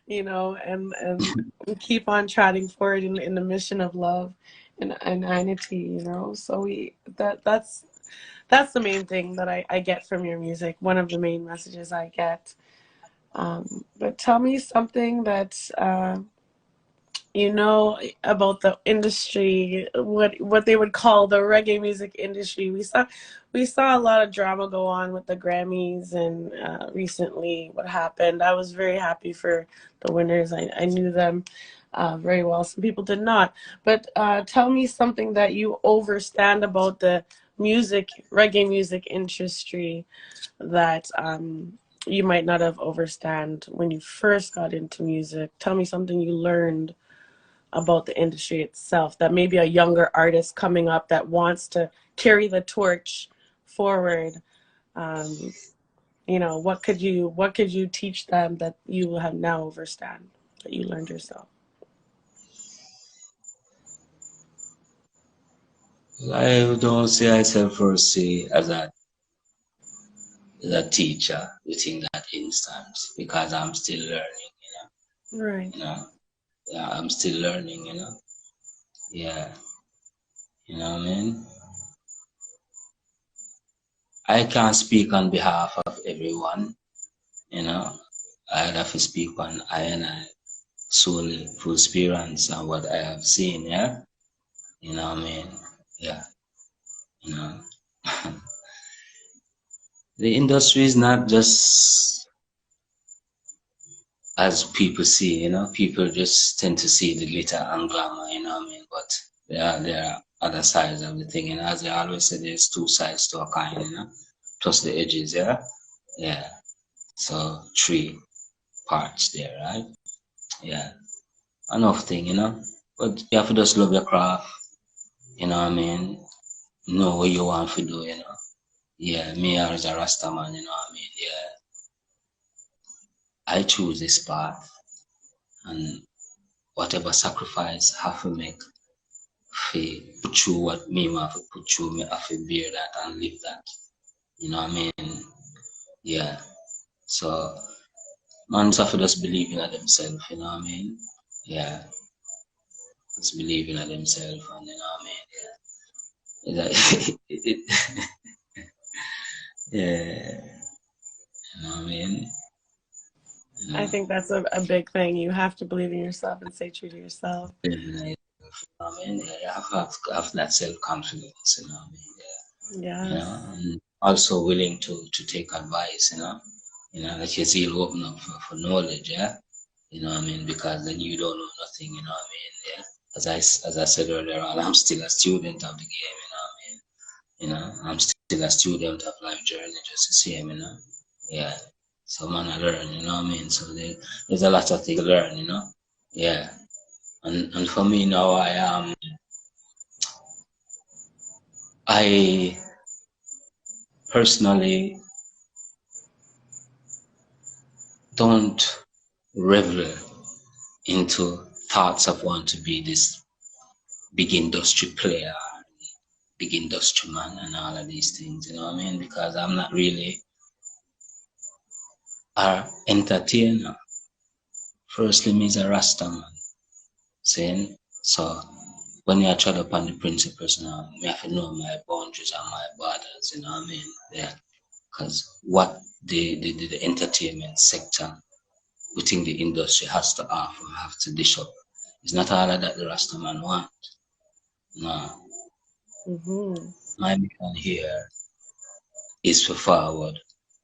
and we keep on trotting forward in the mission of love and inity. So that's the main thing that I get from your music. One of the main messages I get. But tell me something that about the industry, what they would call the reggae music industry. We saw a lot of drama go on with the Grammys, and recently what happened. I was very happy for the winners. I knew them very well. Some people did not. But tell me something that you overstand about the reggae music industry that you might not have overstand when you first got into music. Tell me something you learned about the industry itself that maybe a younger artist coming up that wants to carry the torch forward. um, what could you teach them that you have now overstand, that you learned yourself? I don't see myself first say as a teacher within that instance because I'm still learning, Right. you know. Yeah, I'm still learning, Yeah, you know what I mean? I can't speak on behalf of everyone, you know. I'd have to speak on I and I solely full experience and what I have seen, yeah. You know what I mean? Yeah, you know. The industry is not just as people see, people just tend to see the glitter and glamour, you know what I mean? But there are other sides of the thing, and as I always say, there's two sides to a coin, plus the edges, yeah? Yeah. So three parts there, right? Yeah. Enough thing, But you have to just love your craft, you know what I mean? Know what you want to do. Yeah, me as a Rasta man, you know what I mean? Yeah. I choose this path and whatever sacrifice I have to make fi put through what me want to put through, me have to bear that and live that. You know what I mean? Yeah. So man have to just believe in themselves, you know what I mean? Yeah. Just believe in themselves and you know what I mean? Yeah. Yeah. You know what I mean? You I know, think that's a big thing. You have to believe in yourself and stay true to yourself. you know what I mean? Yeah, you have that self confidence, you know what I mean? Yes. And also willing to take advice, that you still open up for knowledge, yeah, what I mean, because then you don't know nothing, you know what I mean, yeah. As I said earlier on, I'm still a student of the game, you know what I mean, I'm still a student of life journey, just the same, yeah. So man, I learn, you know what I mean? So there's a lot of things to learn, you know? Yeah. And for me now, I personally don't revel into thoughts of want to be this big industry player, big industry man, and all of these things, you know what I mean? Because I'm not really an entertainer. Firstly, me is a Rasta man, saying so. When you tread upon the principles now, me have to know my boundaries and my borders, you know what I mean? Yeah. Because what the entertainment sector within the industry has to offer, have to dish up. It's not all of that the Rastaman want. No. Mm-hmm. My mission here is to forward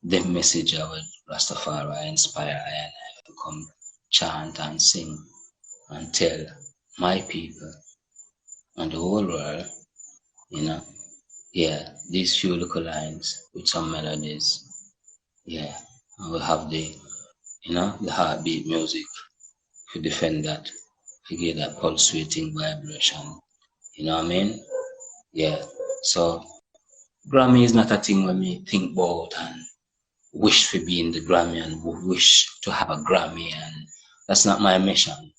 the message of Rastafari inspire and I to come chant and sing and tell my people and the whole world, you know, yeah, these few little lines with some melodies, yeah, and we have the heartbeat music to defend that, to get that pulsating vibration. You know what I mean? Yeah. So Grammy is not a thing when me think about and wish to be in the Grammy and wish to have a Grammy, and that's not my mission.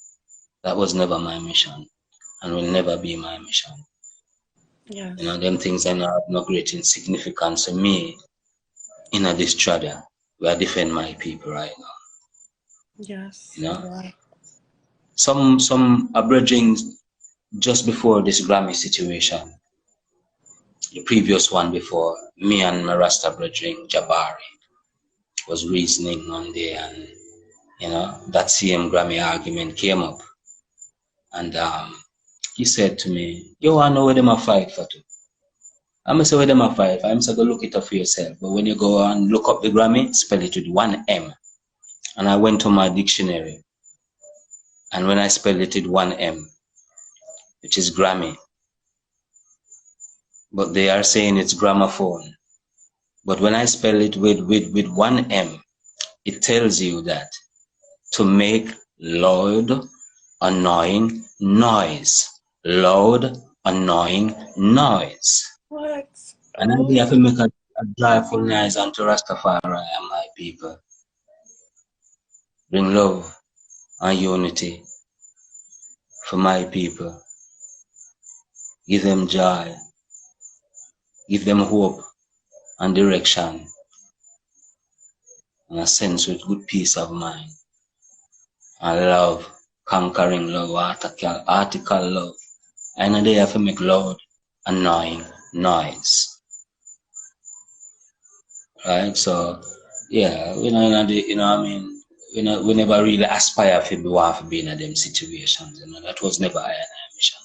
That was never my mission and will never be my mission. You know, Yes. them things are not no great insignificance to me in a this strada where I defend my people right now. You Yes. know? Yeah. Some abridgings just before this Grammy situation, the previous one before, me and my Rasta brethren Jabari was reasoning one day, and that same Grammy argument came up, and he said to me, "You wanna know where them a fight for too?" I'm say where them a fight for. I'm say go look it up for yourself. But when you go and look up the Grammy, spell it with one M. And I went to my dictionary, and when I spelled it with one M, which is Grammy, but they are saying it's gramophone. But when I spell it with one M, it tells you that to make loud, annoying noise. Loud, annoying noise. What? And I have to Oh. make a joyful noise unto Rastafari and my people. Bring love and unity for my people. Give them joy. Give them hope and direction and a sense with good peace of mind. And love, conquering love, article love. And they have to make loud, annoying noise. Right? So yeah, what I mean, we never really aspire to be want to be in them situations, that was never our mission.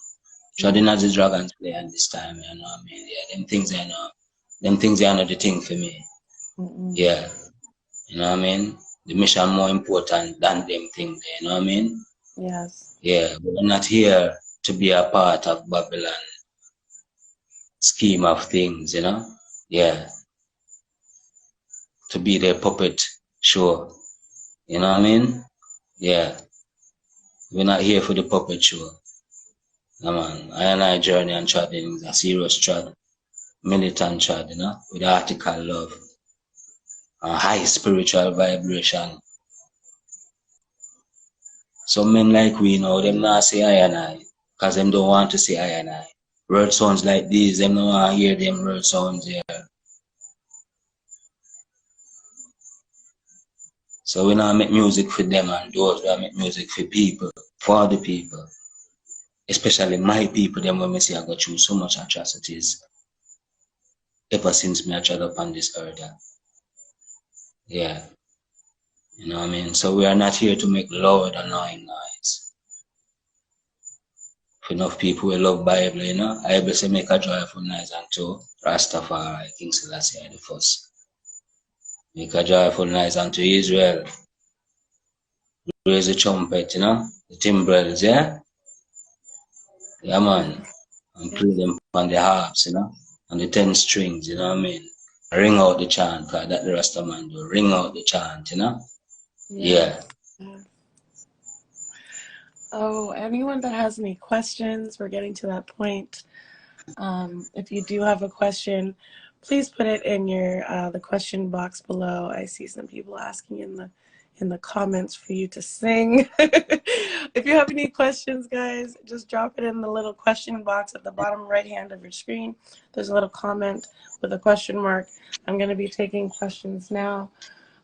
Treading Mm-hmm. as the dragons play at this time, what I mean, yeah, them things are not the thing for me. Mm-mm. Yeah, what I mean? The mission more important than them things, you know what I mean? Yes. Yeah, but we're not here to be a part of Babylon scheme of things, Yeah, to be their puppet show, you know what I mean? Yeah, we're not here for the puppet show. No man, I and I journey and treading is a serious tread, militant tread, with article love and high spiritual vibration. Some men like we them not say I and I, cause them don't want to say I and I. Word sounds like these, them don't want to hear them word sounds here. So we now make music for them and those that make music for people, for the people. Especially my people, them when me see I go through so much atrocities ever since me I tried up on this earth. Yeah. You know what I mean? So we are not here to make loud, annoying noise. If enough people will love Bible, I able to make a joyful noise unto Rastafari, King Selassie the first. Make a joyful noise unto Israel. Raise the trumpet, the timbrels, yeah? Yeah, man. Yes. And play Yes. them on the harps, and the 10 strings, you know what I mean? ring out the chant, cause that the Rasta man do, ring out the chant, you know? Yeah. Yes. Yes. Oh, anyone that has any questions, we're getting to that point. If you do have a question, please put it in your the question box below. I see some people asking in the comments for you to sing. If you have any questions, guys, just drop it in the little question box at the bottom right hand of your screen. There's a little comment with a question mark. I'm going to be taking questions now.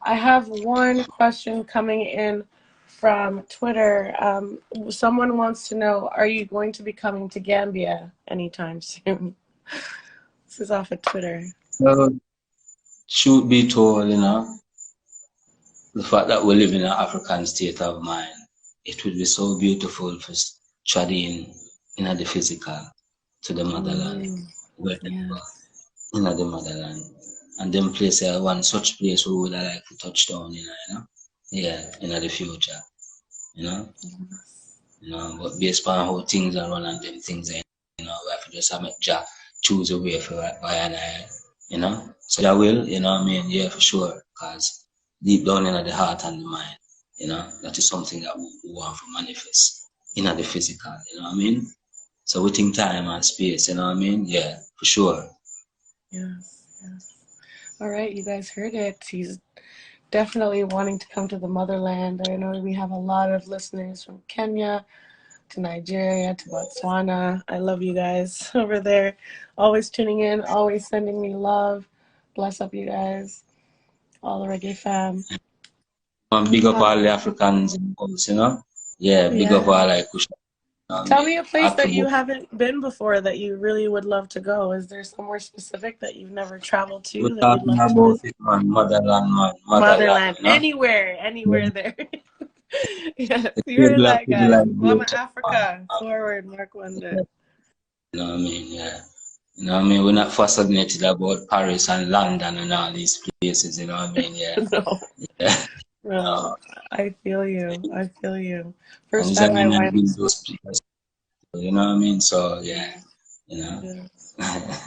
I have one question coming in from Twitter. Someone wants to know, are you going to be coming to Gambia anytime soon? This is off of Twitter. So, truth be told, you know, the fact that we live in an African state of mind, it would be so beautiful for studying in the physical to the motherland, where they Yeah. go, in the motherland. And them place one such place we would like to touch down in, you know? Yeah, in the future, you know? You know, but based on how things are run and them things, you know, we have to just have a Jah choose a way for by and you know. So that will, you know what I mean? Yeah, for sure. Because deep down in the heart and the mind, you know, that is something that we want to manifest in the physical, you know what I mean? So we think time and space, you know what I mean? Yeah, for sure. Yes. Yes. All right, you guys heard it. He's definitely wanting to come to the motherland. I know we have a lot of listeners from Kenya to Nigeria to Botswana. I love you guys over there. Always tuning in, always sending me love. Bless up, you guys. All the reggae fam. Big up all Um, the Africans in house, you know? Yeah, big up yeah. all like Kusha, you know what I Tell mean? me a place that you Attribute. haven't been before that you really would love to go. Is there somewhere specific that you've never traveled We're to that you'd talking love to about visit? it, man, motherland, Motherland. you know? Anywhere, Yeah. anywhere there. Yes, you Feel heard like that, people guys. like Mama nature, man. Africa. Forward, Mark Wonder. You know what I mean? Yeah. You know what I mean? We're not fascinated about Paris and London and all these places, you know what I mean? Yeah. No, Yeah. no. I feel you. I feel you. First time I Tanzania went. build those places, you know what I mean? So, yeah, Yeah, you know. yeah.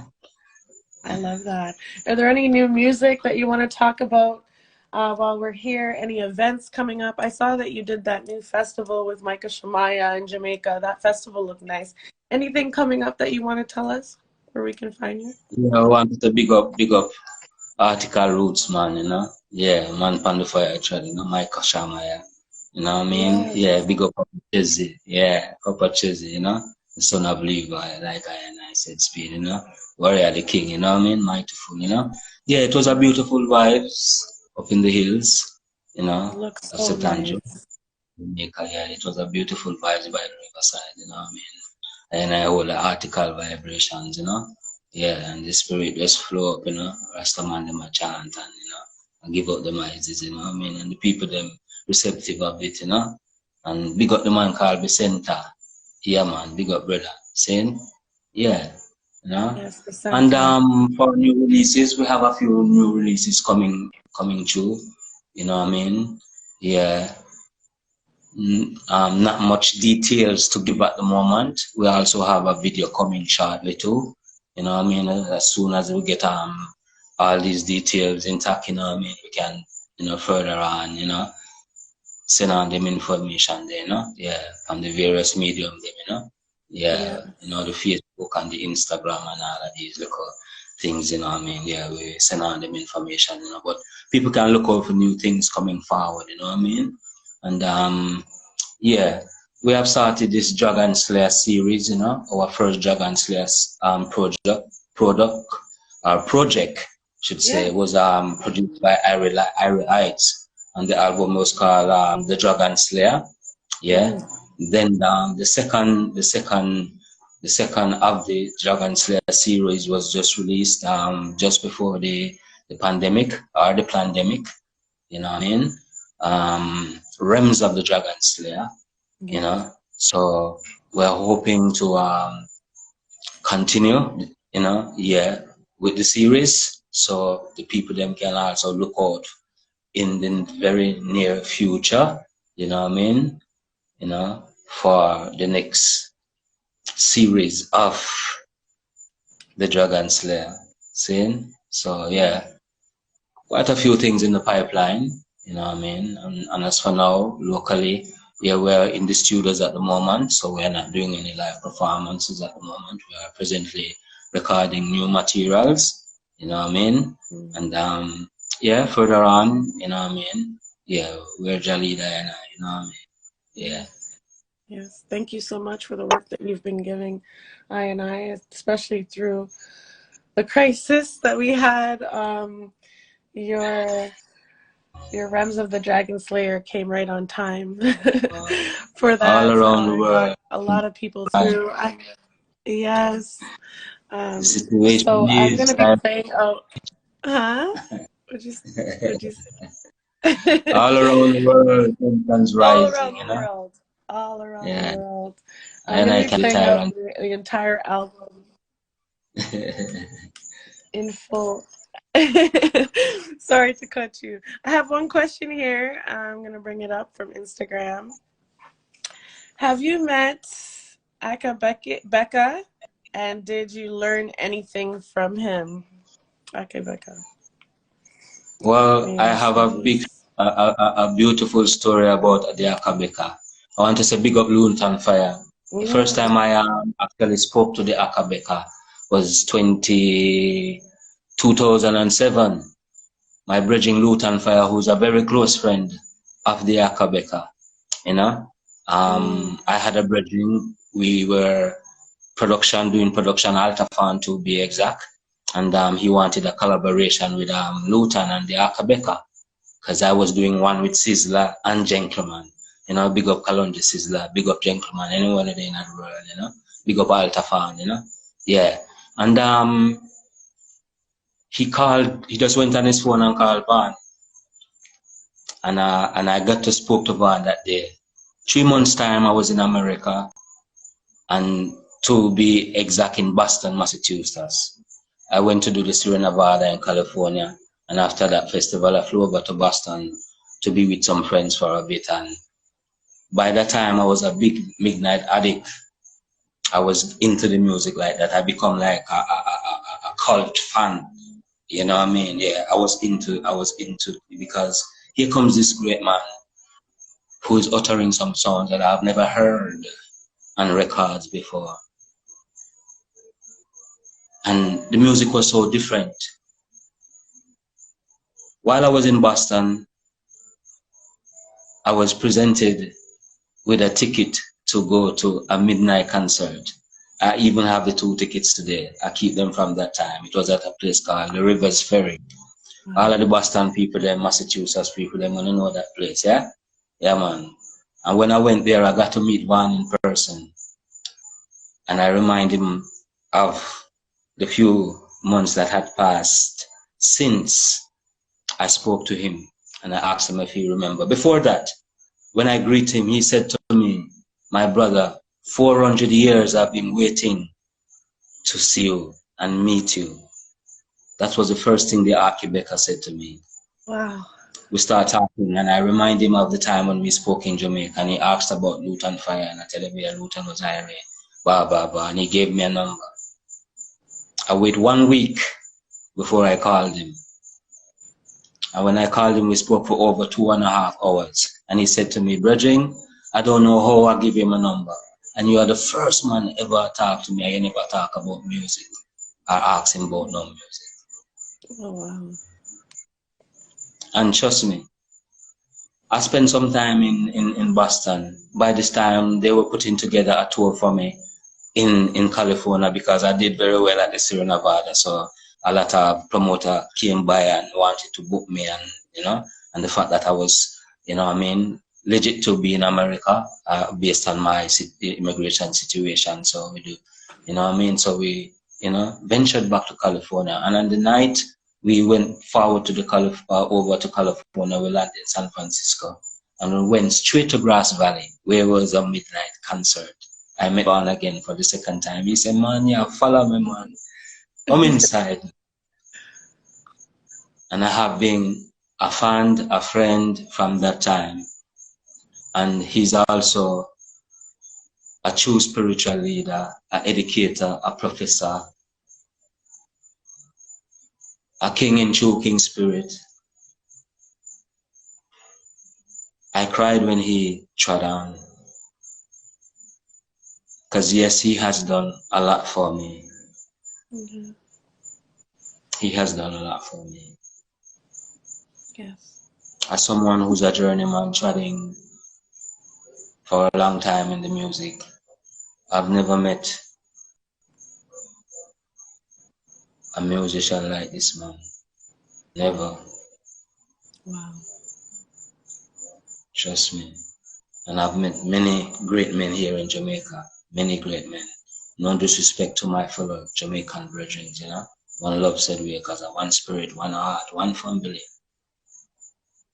I love that. Are there any new music that you want to talk about while we're here? Any events coming up? I saw that you did that new festival with Micah Shamaya in Jamaica. That festival looked nice. Anything coming up that you want to tell us where we can find you? Yeah, I wanted to big up Article Roots, man, you know. Yeah, man, Panda Fire, actually, you know, my Kashama, yeah. You know what I mean? Yeah, Yes. big up Papa Chizzy. Yeah, Papa Chizzy, you know. The son of Levi, like I said, Speed, you know. Warrior the King, you know what I mean? Mightyful, you know. Yeah, it was a Yeah. beautiful vibes up in the hills, you It know, looks of so St. Andrew. nice. Jamaica, yeah, it was a beautiful vibes by the riverside, you know what I mean? And I hold the article vibrations, you know. Yeah, and the spirit just flow up, you know. Rastaman them a chant and and give out the mizes, you know what I mean? And the people them receptive of it, you know. And big up the man called Vicenta. Yeah man, big up brother. Saying, yeah, you know. Yes, the And center. for new releases, we have a few new releases coming through. You know what I mean? Yeah, not much details to give at the moment. We also have a video coming shortly too. You know what I mean? As soon as we get all these details intact, you know what I mean, we can, further on, send on them information there, Yeah, on the various medium them, Yeah. Yeah, the Facebook and the Instagram and all of these little things, you know what I mean? Yeah, we send on them information, but people can look out for new things coming forward, you know what I mean? And yeah, we have started this Dragon Slayer series, our first Dragon Slayer product project, should say, Yes. was produced by Irie Heights, and the album was called The Dragon Slayer. Yeah. Mm. Then the second of the Dragon Slayer series was just released just before the pandemic or the pandemic, you know what I mean? Realms of the Dragon Slayer, Yes. So we're hoping to continue, yeah, with the series. So the people them can also look out in the very near future, you know what I mean? For the next series of the Dragon Slayer. Seeing? So yeah. quite a few things in the pipeline, you know what I mean? And as for now, locally, yeah, we're in the studios at the moment, so we're not doing any live performances at the moment. We are presently recording new materials, you know what I mean? And yeah, further on, you know what I mean? Yeah, we're Jalida and I, you know what I mean? Yeah. Yes. Thank you so much for the work that you've been giving I, especially through the crisis that we had. Your your Realms of the Dragon Slayer came right on time for All that. around the It brought world, a lot of people right? through. Yes. The situation So I'm is gonna be playing. Oh, huh? Would you? Would you? all around the world, tensions All rising, around the you know? world. All around the Yeah. world. I'm And gonna I be can playing out tyrant. the entire album in full. Sorry to cut you. I have one question here. I'm gonna bring it up from Instagram. Have you met Becca? And did you learn anything from him? Becca. Well, I Yes, have a big, yes. a beautiful story about the Akabeka. I want to say big up Luntan Fire. The first Mm, time I actually spoke to the Akabeka was 2007. My bridging Lutan Fire, who's a very close friend of the Akabeka, you know. mm. I had a bridging. We were doing production, Altafan to be exact. And he wanted a collaboration with Lutan and the Akabeka, because I was doing one with Sizzler and Gentleman. You know, big up Kalonji Sizzler, big up Gentleman, anyone in the world, you know, big up Altafan, you know. Yeah. And he just went on his phone and called Van. And I got to spoke to Van that day. 3 months time I was in America, and to be exact in Boston, Massachusetts. I went to do the Sierra Nevada in California, and after that festival I flew over to Boston to be with some friends for a bit. And by that time I was a big midnight addict. I was into the music like that. I become like a cult fan. You know what I mean? Yeah, I was into because here comes this great man who is uttering some songs that I've never heard on records before. And the music was so different. While I was in Boston, I was presented with a ticket to go to a midnight concert. I even have the 2 tickets today. I keep them from that time. It was at a place called the Rivers Ferry. All of the Boston people, them Massachusetts people, them gonna know that place, yeah? Yeah, man. And when I went there, I got to meet Van in person. And I remind him of the few months that had passed since I spoke to him. And I asked him if he remembered. Before that, when I greet him, he said to me, my brother, 400 years I've been waiting to see you and meet you. That was the first thing the Archibeka said to me. Wow. We start talking, and I remind him of the time when we spoke in Jamaica, and he asked about Luton Fire, and I tell him where Luton was hiring, blah, blah, blah, and he gave me a number. I wait 1 week before I called him. And when I called him, we spoke for over 2.5 hours. And he said to me, Bridging, I don't know how I give him a number. And you are the first man ever talk to me. I never talk about music or ask him about no music. Oh, wow. And trust me, I spent some time in Boston. By this time, they were putting together a tour for me in California because I did very well at the Sierra Nevada. So a lot of promoter came by and wanted to book me, and and the fact that I was, I mean, legit to be in America based on my immigration situation. So we do, I mean. So we, ventured back to California, and on the night we went forward to over to California. We landed in San Francisco, and we went straight to Grass Valley, where was a midnight concert. I met Van again for the second time. He said, man, yeah, follow me, man. Come inside. And I have been a fan, a friend from that time. And he's also a true spiritual leader, an educator, a professor, a king in true king spirit. I cried when he trod on, because yes, he has done a lot for me. Mm-hmm. He has done a lot for me. Yes. As someone who's a journeyman treading for a long time in the music, I've never met a musician like this man. Never. Wow. Trust me. And I've met many great men here in Jamaica. Many great men. No disrespect to my fellow Jamaican brethren, you know. One love said we because of one spirit, one heart, one family.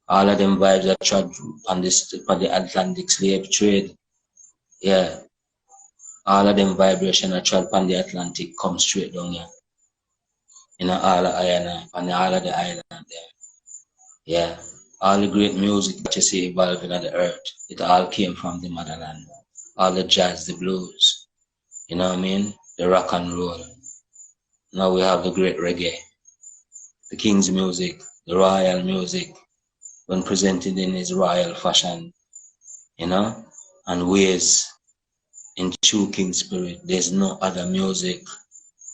All of them vibes that trod on the Atlantic slave trade. Yeah. All of them vibration that trod on the Atlantic come straight down here. In all of Ireland, on all of the island there. Yeah. All the great music that you see evolving on the earth, it all came from the motherland. All the jazz, the blues, you know what I mean? The rock and roll. Now we have the great reggae, the king's music, the royal music, when presented in his royal fashion, you know, and ways in true king spirit. There's no other music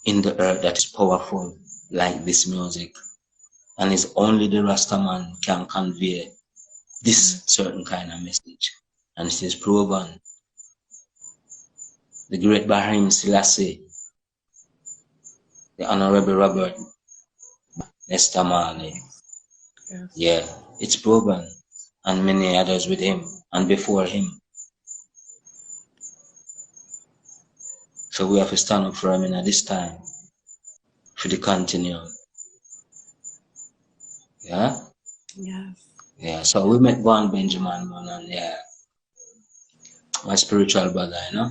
in the earth that is powerful like this music. And it's only the Rastaman can convey this Yes. certain kind of message. And it is proven. The great Bahim Selassie, the Honorable Robert Nesta Marley, Yes. yeah, it's proven. And many others with him and before him. So we have to stand up for him at this time for the continuum. Yeah? Yes. Yeah. So we met Van Benjamin, man, and yeah, my spiritual brother, you know?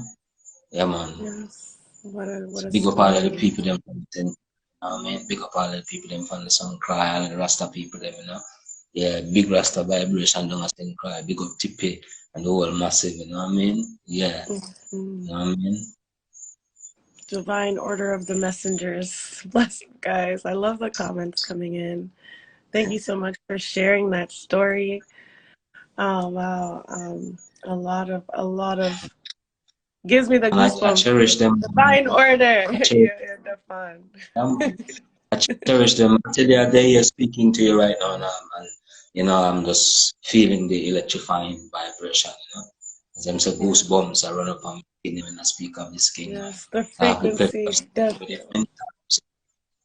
Yeah, man. Yes. What So a big up all of the story. people them from the, I mean, big up all of the people them from the Sun Cry, all of the Rasta people them, you know. Yeah, big Rasta vibration down at Sun Cry, big up Tippy and the whole massive, you know what I mean? Yeah. Mhm. You know what I mean? Divine order of the messengers. Bless you guys. I love the comments coming in. Thank you so much for sharing that story. Oh wow. A lot of gives me the And I goosebumps. cherish them. Divine order. I cherish Yeah, that's fun. them. I cherish them. Today, are they here speaking to you right now, and you know, I'm just feeling the electrifying vibration. You know, as I'm say, Yes. goosebumps. I run up and feel them when I speak of this king, man. Yes. The I have the pleasure frequency, of speaking with him definitely. many times,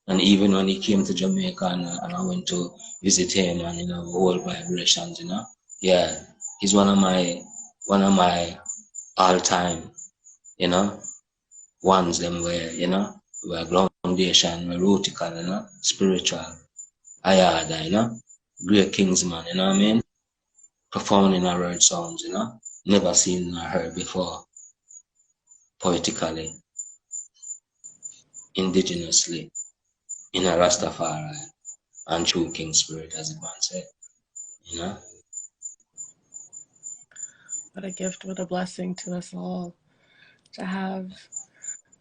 and even when he came to Jamaica, and I went to visit him, and you know, whole vibrations. You know, yeah, he's one of my all time. You know, ones them where you know were groundation, were rootical, you know, spiritual. Ayada, you know, great Kingsman, you know what I mean? Profound in our word sounds, you know, never seen or heard before, poetically, indigenously, in a Rastafari and true King spirit, as the man said, you know. What a gift, what a blessing to us all to have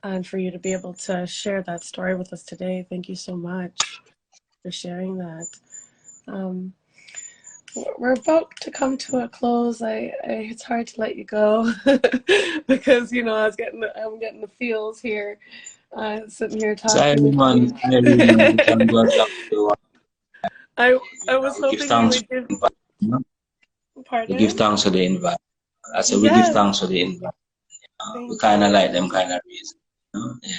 and for you to be able to share that story with us today. Thank you so much for sharing that. Um, we're about to come to a close. It's hard to let you go because I'm getting the feels here, sitting here So talking with you. I really man, can go as long as you want. I You I know, was we give hoping you thanks for would give. the invite, you know? We give Pardon? thanks for the invite. I said we give Yes, thanks for the invite. We thank kind of like you. them kind of reason, you know? Yeah.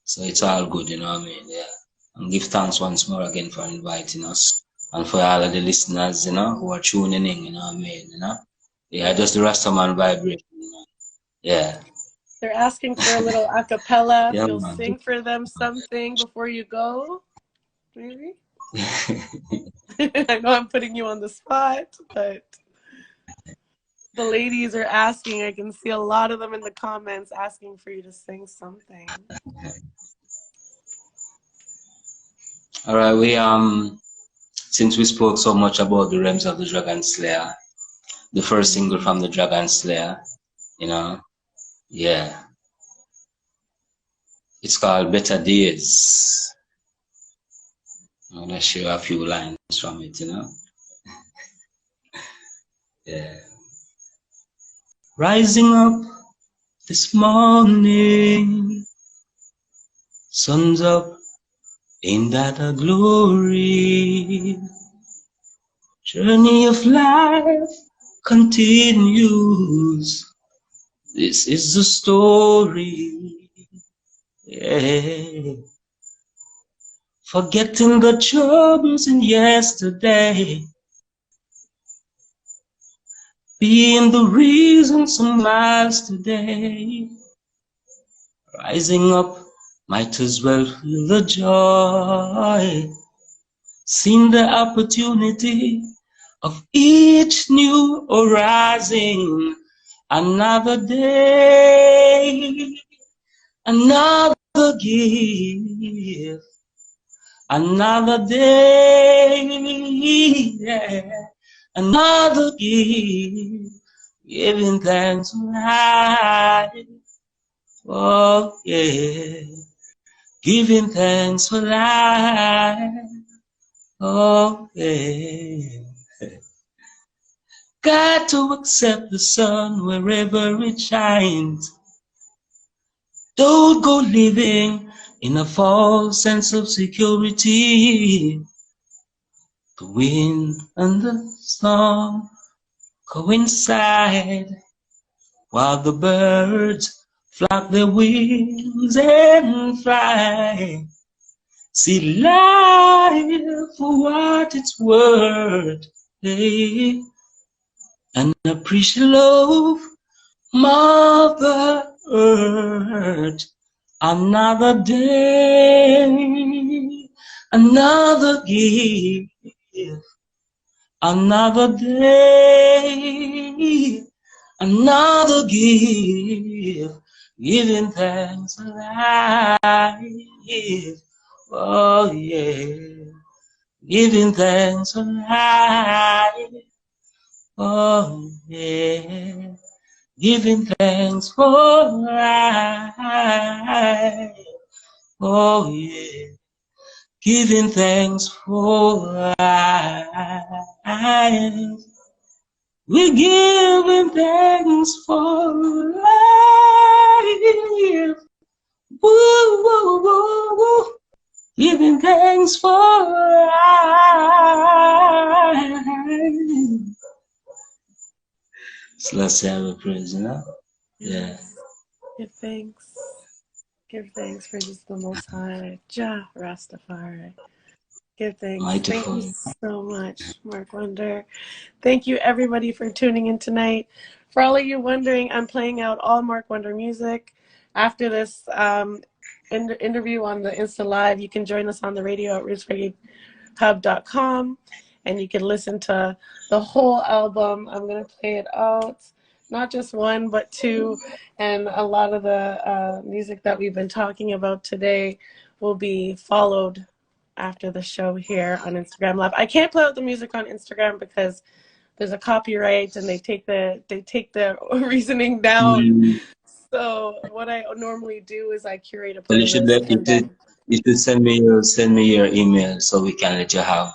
So it's all good, you know what I mean? Yeah. And give thanks once more again for inviting us and for all of the listeners, you know, who are tuning in, you know what I mean? You know? Yeah, just the Rastaman vibration, you know? Yeah. They're asking for a little a cappella. If Yeah, you'll man. sing for them something before you go, maybe. I know I'm putting you on the spot, but the ladies are asking. I can see a lot of them in the comments asking for you to sing something. All right, since we spoke so much about the realms of the Dragon Slayer, the first single from the Dragon Slayer, you know, yeah, it's called Better Days. I'm gonna share a few lines from it, you know. Yeah. Rising up this morning, sun's up, ain't that a glory? Journey of life continues. This is the story. Yeah. Forgetting the troubles in yesterday, being the reason some miles today. Rising up, might as well feel the joy. Seeing the opportunity of each new horizon. Another day, another gift, another day, yeah, another gift, giving thanks for life, oh yeah, giving thanks for life, oh yeah. Got to accept the sun wherever it shines. Don't go living in a false sense of security. The wind and the storm coincide while the birds flap their wings and fly. See life for what it's worth, hey, and appreciate love, Mother Earth. Another day, another gift, another day, another gift, giving thanks for life. Oh yeah, giving thanks for life. Oh yeah, giving thanks for life. Oh yeah, giving thanks for life. We're giving thanks for life. Woo, woo, woo, woo. Giving thanks for life. So let's have a praise, you know? Yeah. Give thanks. Give thanks for just the Most High, Jah Rastafari. Give thanks. Mighty Thank you Father. so much, Mark Wonder. Thank you, everybody, for tuning in tonight. For all of you wondering, I'm playing out all Mark Wonder music. After this interview on the Insta Live, you can join us on the radio at rootsreggaehub.com, and you can listen to the whole album. I'm going to play it out, not just one, but two. And a lot of the music that we've been talking about today will be followed after the show here on Instagram Live. I can't play out the music on Instagram because there's a copyright and they take the reasoning down. So what I normally do is I curate a Well, you should, playlist and then send me your email so we can let you have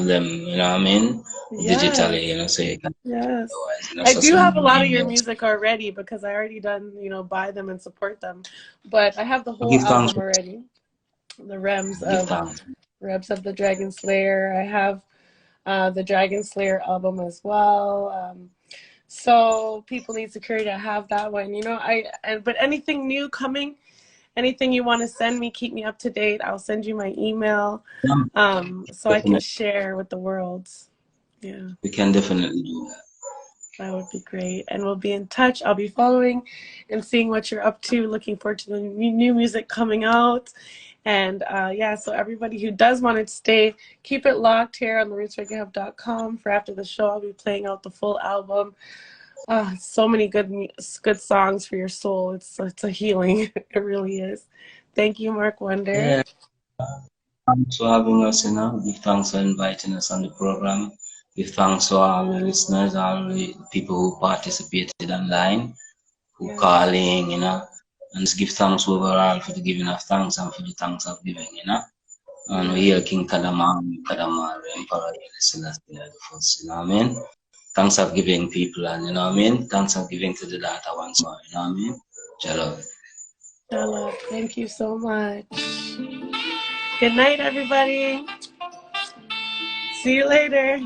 them, you know what I mean? yes, Digitally, you know, so you can yes. otherwise, you know, I so do send have me a your lot of your emails. music already because I already done, buy them and support them. But I have the whole Give thanks, album already. The give thanks. Rems of the Dragon Slayer. I have the Dragon Slayer album as well. So people need security to have that one. But anything new coming, anything you want to send me, keep me up to date. I'll send you my email, so I can Definitely, share with the world. Yeah, we can definitely do that. that would be great. And we'll be in touch. I'll be following and seeing what you're up to. Looking forward to the new music coming out. And so everybody who does want to stay, keep it locked here on therootsreggaehub.com for after the show. I'll be playing out the full album. So many good songs for your soul. It's a healing. It really is. Thank you, Mark Wonder. Yeah, thanks for having us, you know. Give thanks for inviting us on the program. Give thanks to all the listeners, all the people who participated online, who Yes. calling, you know. And just give thanks overall for the giving of thanks and for the thanks of giving, you know. And we hear King Kadama, the Emperor, the Celestial, the first, you know what I mean? thanks of giving people, and you know what I mean? Thanks of giving to the daughter once more, you know what I mean? Jalo. Jala, thank you so much. Good night, everybody. See you later.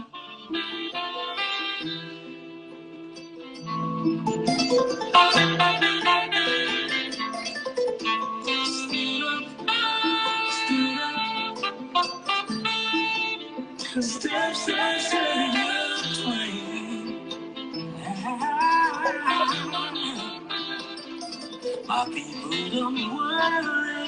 Step, step, step, my people don't worry.